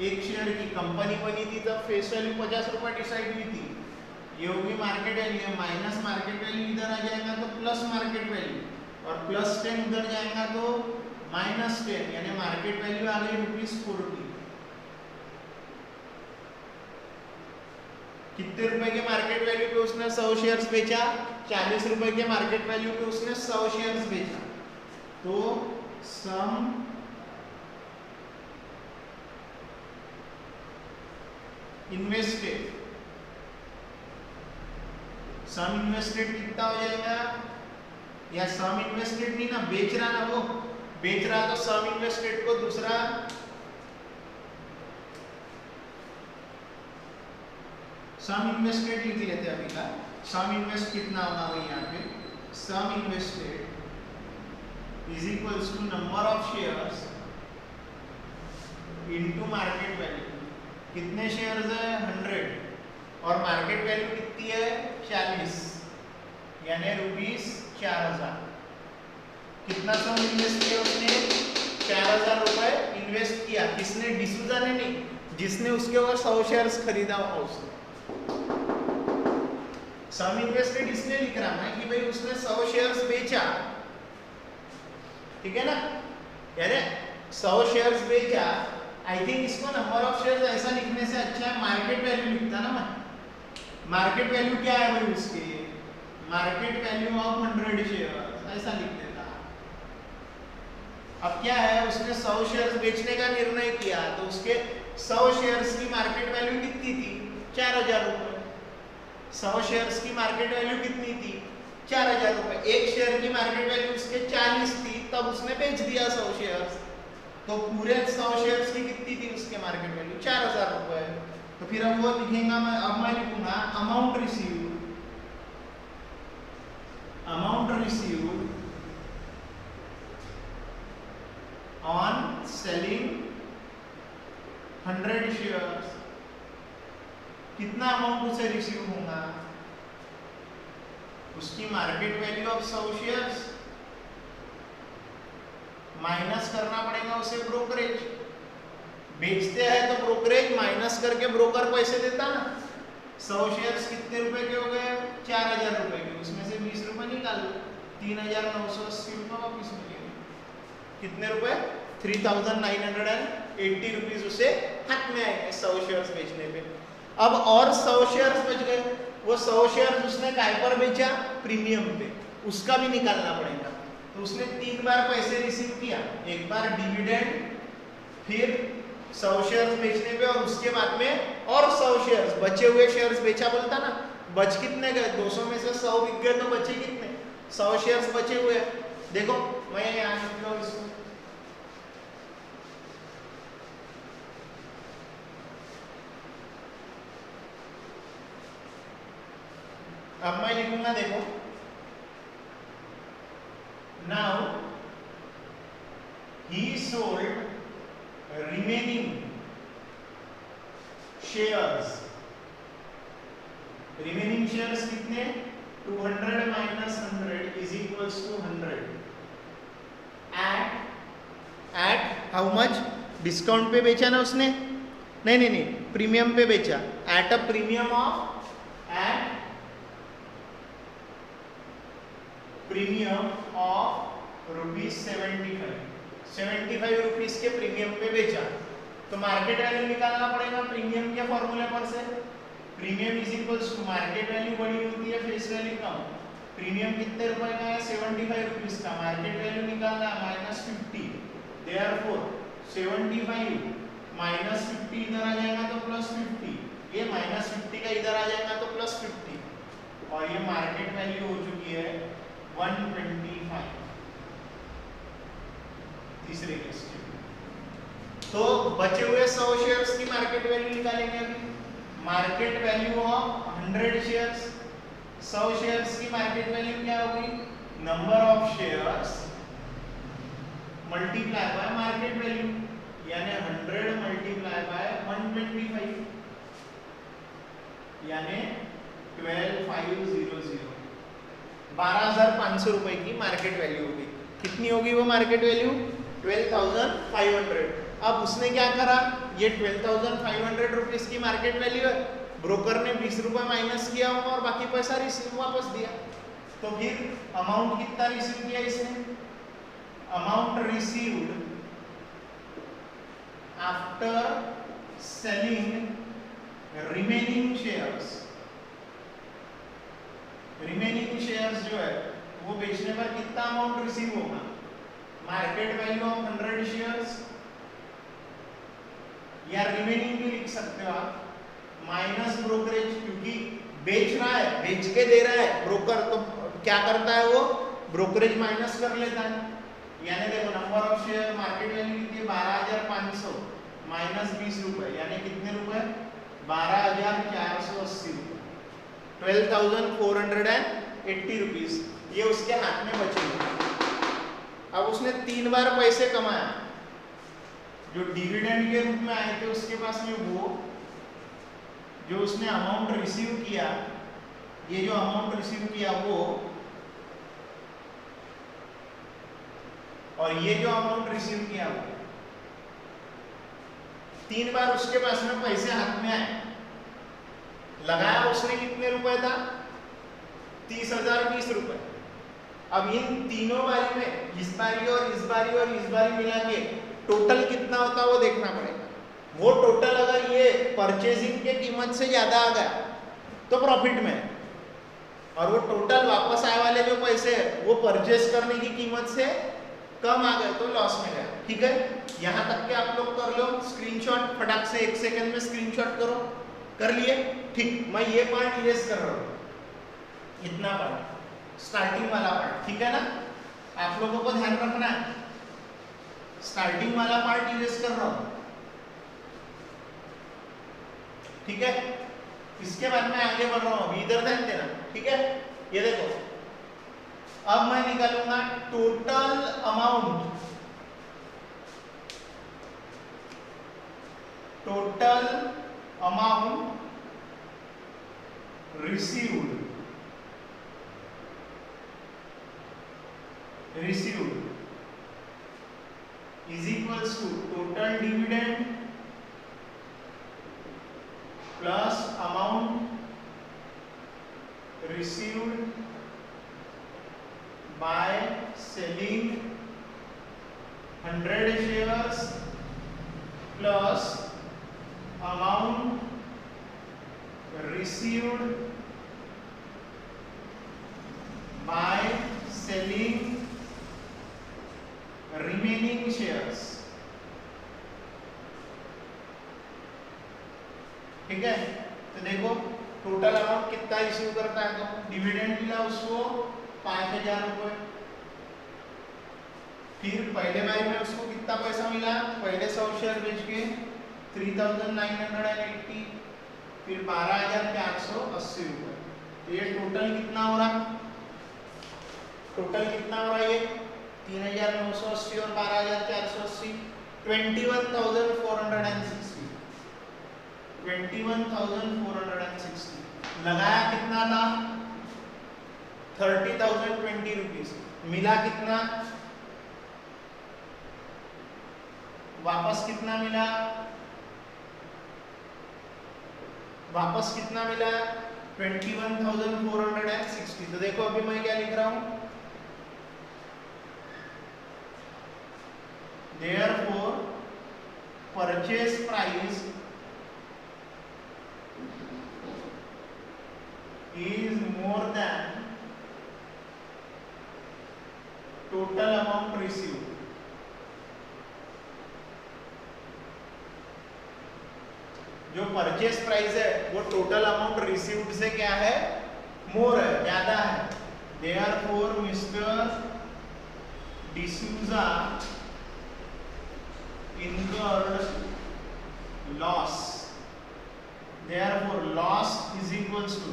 एक शेयर की कंपनी बनी थी तब फेस वैल्यू 50 रुपए डिसाइड हुई थी, ये होगी market value, minus market value इधर आ जाएगा तो प्लस मार्केट वैल्यू, और +10 उधर जाएगा तो -10, यानी मार्केट वैल्यू आ गई ₹40। कितने रुपए के मार्केट वैल्यू पे उसने 100 शेयर्स बेचा, 40 रुपए के मार्केट वैल्यू पे उसने 100 शेयर्स बेचा। तो सम इन्वेस्टेड, सम इन्वेस्टेड कितना हो जाएगा, या सम इन्वेस्टेड नहीं ना, बेच रहा ना, वो बेच रहा तो सम इन्वेस्टेड को दूसरा सम इन्वेस्टेड लिख लेते हैं अभी का। सम इन्वेस्ट कितना होगा वही यहाँ पे, sum invested is equals to number of shares into market value. कितने शेयर्स है, 100, और मार्केट वैल्यू कितनी है, 40, यानी ₹4,000। कितना सम इन्वेस्ट किया उसने, 4,000 रुपए इन्वेस्ट किया। किसने, डिसूजा ने नहीं, जिसने उसके ऊपर 100 शेयर्स खरीदा होगा उसने। सम इन्वेस्टेड इसलिए लिख रहा है कि भाई उसने 100 शेयर्स बेचा, ठीक है ना, यानी 100 शेयर्स बेचा, आई थिंक इसको नंबर ऑफ शेयर्स ऐसा लिखने से अच्छा है मार्केट वैल्यू लिखता ना मैं। मार्केट वैल्यू क्या है भाई उसकी, मार्केट वैल्यू ऑफ 100 शेयर्स ऐसा लिख देता। अब क्या है, उसने 100 शेयर्स बेचने का निर्णय किया तो उसके 100 शेयर्स की मार्केट वैल्यू कितनी थी, 4000 रुपए। 100 शेयर्स की मार्केट वैल्यू कितनी थी, 4000 रुपए। एक शेयर की मार्केट वैल्यू उसके 40 थी, तब उसने बेच दिया 100 शेयर्स, तो पूरे 100 शेयर्स की कितनी थी उसके मार्केट वैल्यू, 4000 रुपए। तो फिर अब वो लिखेगा, मैं लिखूंगा amount received, amount received on selling 100 shares. कितना अमाउंट उसे रिसीव होगा, उसकी market value of 100 shares minus करना पड़ेगा उसे ब्रोकरेज। बेचते हैं तो ब्रोकरेज माइनस करके ब्रोकर पैसे देता ना। 100 शेयर्स कितने रुपए के हो गए, 4000 रुपए के, उसमें से 20 रुपए निकाल लो, 3980 रुपए वापिस मिलेंगे। कितने रुपए, 3980 रुपीज उसे हाथ में आएंगे 100 शेयर्स बेचने पे। अब और 100 शेयर्स बच गए, वो 100 शेयर्स उसने काय पर बेचा, प्रीमियम पे, उसका भी निकालना पड़ेगा। तो उसने 3 बार पैसे रिसीव किया, एक बार डिविडेंड, फिर 100 शेयर्स बेचने पे, और उसके बाद में और 100 शेयर्स, बचे हुए शेयर्स बेचा बोलता ना। बच कितने गए, 200 में से 100 बिक गए तो बचे कितने, 100 शेयर्स बचे हुए। देखो मैं यहाँ लिख लो इसको, अब मैं लिखूंगा, देखो now he sold remaining shares, remaining shares कितने, 200 minus 100 is equals to 100 at how much, discount पे बेचा ना उसने, नहीं, प्रीमियम पे बेचा, at a premium of, at premium of ₹75, 75 rupees के प्रीमियम पे बेचा। तो मार्केट वैल्यू निकालना पड़ेगा प्रीमियम के फॉर्मूले पर से। Premium is equals to, market value बड़ी होती है फेस वैल्यू कम। प्रीमियम कितने रुपए का है, 75 रुपीज का, मार्केट वैल्यू निकालना है -50, देयरफॉर 75 माइनस 50 इधर आ जाएगा तो +50, ये -50 का इधर आ जाएगा तो +50, और ये मार्केट वैल्यू हो चुकी है 125 तीसरे केस के। तो बचे हुए 100 शेयर्स की मार्केट वैल्यू निकालेंगे अभी। Market value of 100 shares, 100 shares की मार्केट वैल्यू क्या होगी, number of shares multiply by market value, यानी 100 मल्टीप्लाई बाय 125, यानी 12500, 12,500 रुपए की मार्केट वैल्यू होगी। कितनी होगी वो मार्केट वैल्यू, 12,500। अब उसने क्या करा, ये 12,500 रुपीज की मार्केट वैल्यू है, ब्रोकर ने 20 रुपए माइनस किया और बाकी पैसा रिसीव वापस दिया। तो फिर अमाउंट कितना रिसीव किया इसने, amount received after selling remaining shares, remaining shares जो है वो बेचने पर कितना अमाउंट रिसीव होगा, मार्केट वैल्यू ऑफ 100 शेयर्स, या रिमेनिंग भी लिख सकते हो आप, माइनस ब्रोकरेज, क्योंकि बेच रहा है, बेच के दे रहा है ब्रोकर, तो क्या करता है वो, ब्रोकरेज माइनस कर लेता है। यानी देखो number of share, market value कितनी है 12,500 माइनस 20 रुपए, यानी कितने रुपए, 12,480 रुपए, 12,480 रुपीज, ये उसके हाथ में बचेंगे। अब उसने 3 बार पैसे कमाया, जो डिविडेंड के रूप में आए थे उसके पास में, वो जो उसने अमाउंट रिसीव किया, ये जो अमाउंट रिसीव किया वो, और ये जो अमाउंट रिसीव किया वो, 3 बार उसके पास में पैसे हाथ में आए। लगाया उसने कितने रुपए था, 30,020 रुपए। अब इन तीनों बारी में, इस बारी और इस बारी और इस बारी मिला के टोटल कितना होता है वो देखना पड़ेगा। वो टोटल अगर ये परचेजिंग के कीमत से ज्यादा आ गया तो प्रॉफिट में, और वो टोटल वापस आए वाले जो पैसे वो परचेज करने की कीमत से कम आ गए तो लॉस में गया। ठीक है, यहाँ तक के आप लोग कर लो स्क्रीनशॉट, फटाक से 1 सेकंड में स्क्रीनशॉट करो। कर लिए? ठीक, मैं ये पार्ट इरेज कर रहा हूँ, इतना पार्ट स्टार्टिंग वाला पार्ट, ठीक है ना। आप लोगों को ध्यान रखना है, स्टार्टिंग वाला पार्ट इरेज कर रहा हूँ, ठीक है। इसके बाद मैं आगे बढ़ रहा हूँ, इधर ध्यान देना, ठीक है। ये देखो, अब मैं निकालूंगा total amount received is equals to total dividend plus amount received by selling 100 shares plus amount received by selling remaining shares। ठीक है, तो देखो टोटल अमाउंट कितना रिसीव करता है, तो डिविडेंड मिला उसको 5000 रुपए, फिर पहले बारी में उसको कितना पैसा मिला, पहले 100 शेयर बेच के 3980, फिर 12480 रुपए। तो ये टोटल कितना हो रहा, ये 3980 और 12480, 21,460। लगाया कितना था, 30,020 रुपीज। मिला कितना, वापस कितना मिला, 21,460। तो देखो अभी मैं क्या लिख रहा हूं, therefore purchase price is more than total amount received। जो परचेस प्राइस है वो टोटल अमाउंट रिसीव्ड से क्या है, मोर है, ज्यादा है। therefore mister D'Souza incurred loss। therefore loss is equals to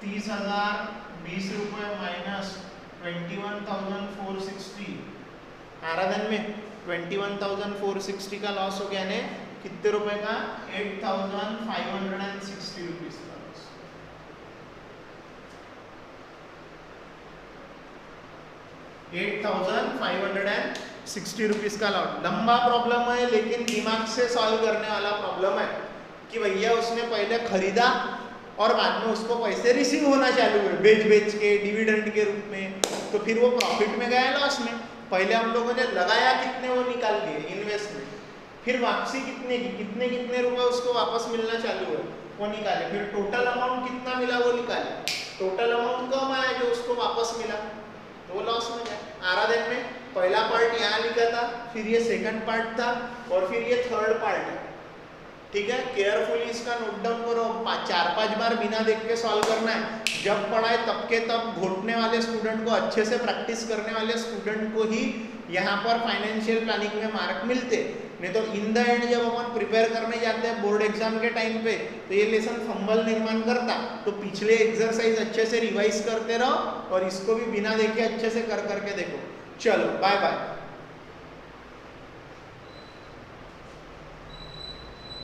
30,020 रुपए माइनस 21,460। आराधन में 21,460 का लॉस हो गया ने, कितने रुपए का, 8,560 रुपीज का लॉस। 8,560 रुपीज का लॉस। लंबा प्रॉब्लम है लेकिन दिमाग से सॉल्व करने वाला प्रॉब्लम है कि भैया उसने पहले खरीदा और बाद में उसको पैसे रिसीव होना चालू हुए बेच के डिविडेंड के रूप में, तो फिर वो प्रॉफिट में गया लॉस में। पहले हम लोगों ने लगाया कितने वो निकाल दिए इन्वेस्टमेंट, फिर वापसी कितने की, कितने रुपए उसको वापस मिलना चालू हुए वो निकाले, फिर टोटल अमाउंट कितना मिला वो निकाले। टोटल अमाउंट कम आया जो उसको वापस मिला तो वो लॉस में गया। आराधन में पहला पार्ट यहाँ लिखा था, फिर ये सेकंड पार्ट था और फिर ये थर्ड पार्ट है। ठीक है, केयरफुली इसका नोट डाउन करो, 4-5 बार बिना देख के सॉल्व करना है। जब पढ़ाए तब के तब घोटने वाले स्टूडेंट को, अच्छे से प्रैक्टिस करने वाले स्टूडेंट को ही यहाँ पर फाइनेंशियल प्लानिंग में मार्क मिलते, नहीं तो इन द एंड जब अपन प्रिपेयर करने जाते हैं बोर्ड एग्जाम के टाइम पे तो ये लेसन फंबल निर्माण करता। तो पिछले एक्सरसाइज अच्छे से रिवाइज करते रहो और इसको भी बिना देखे अच्छे से कर करके देखो। चलो बाय बाय।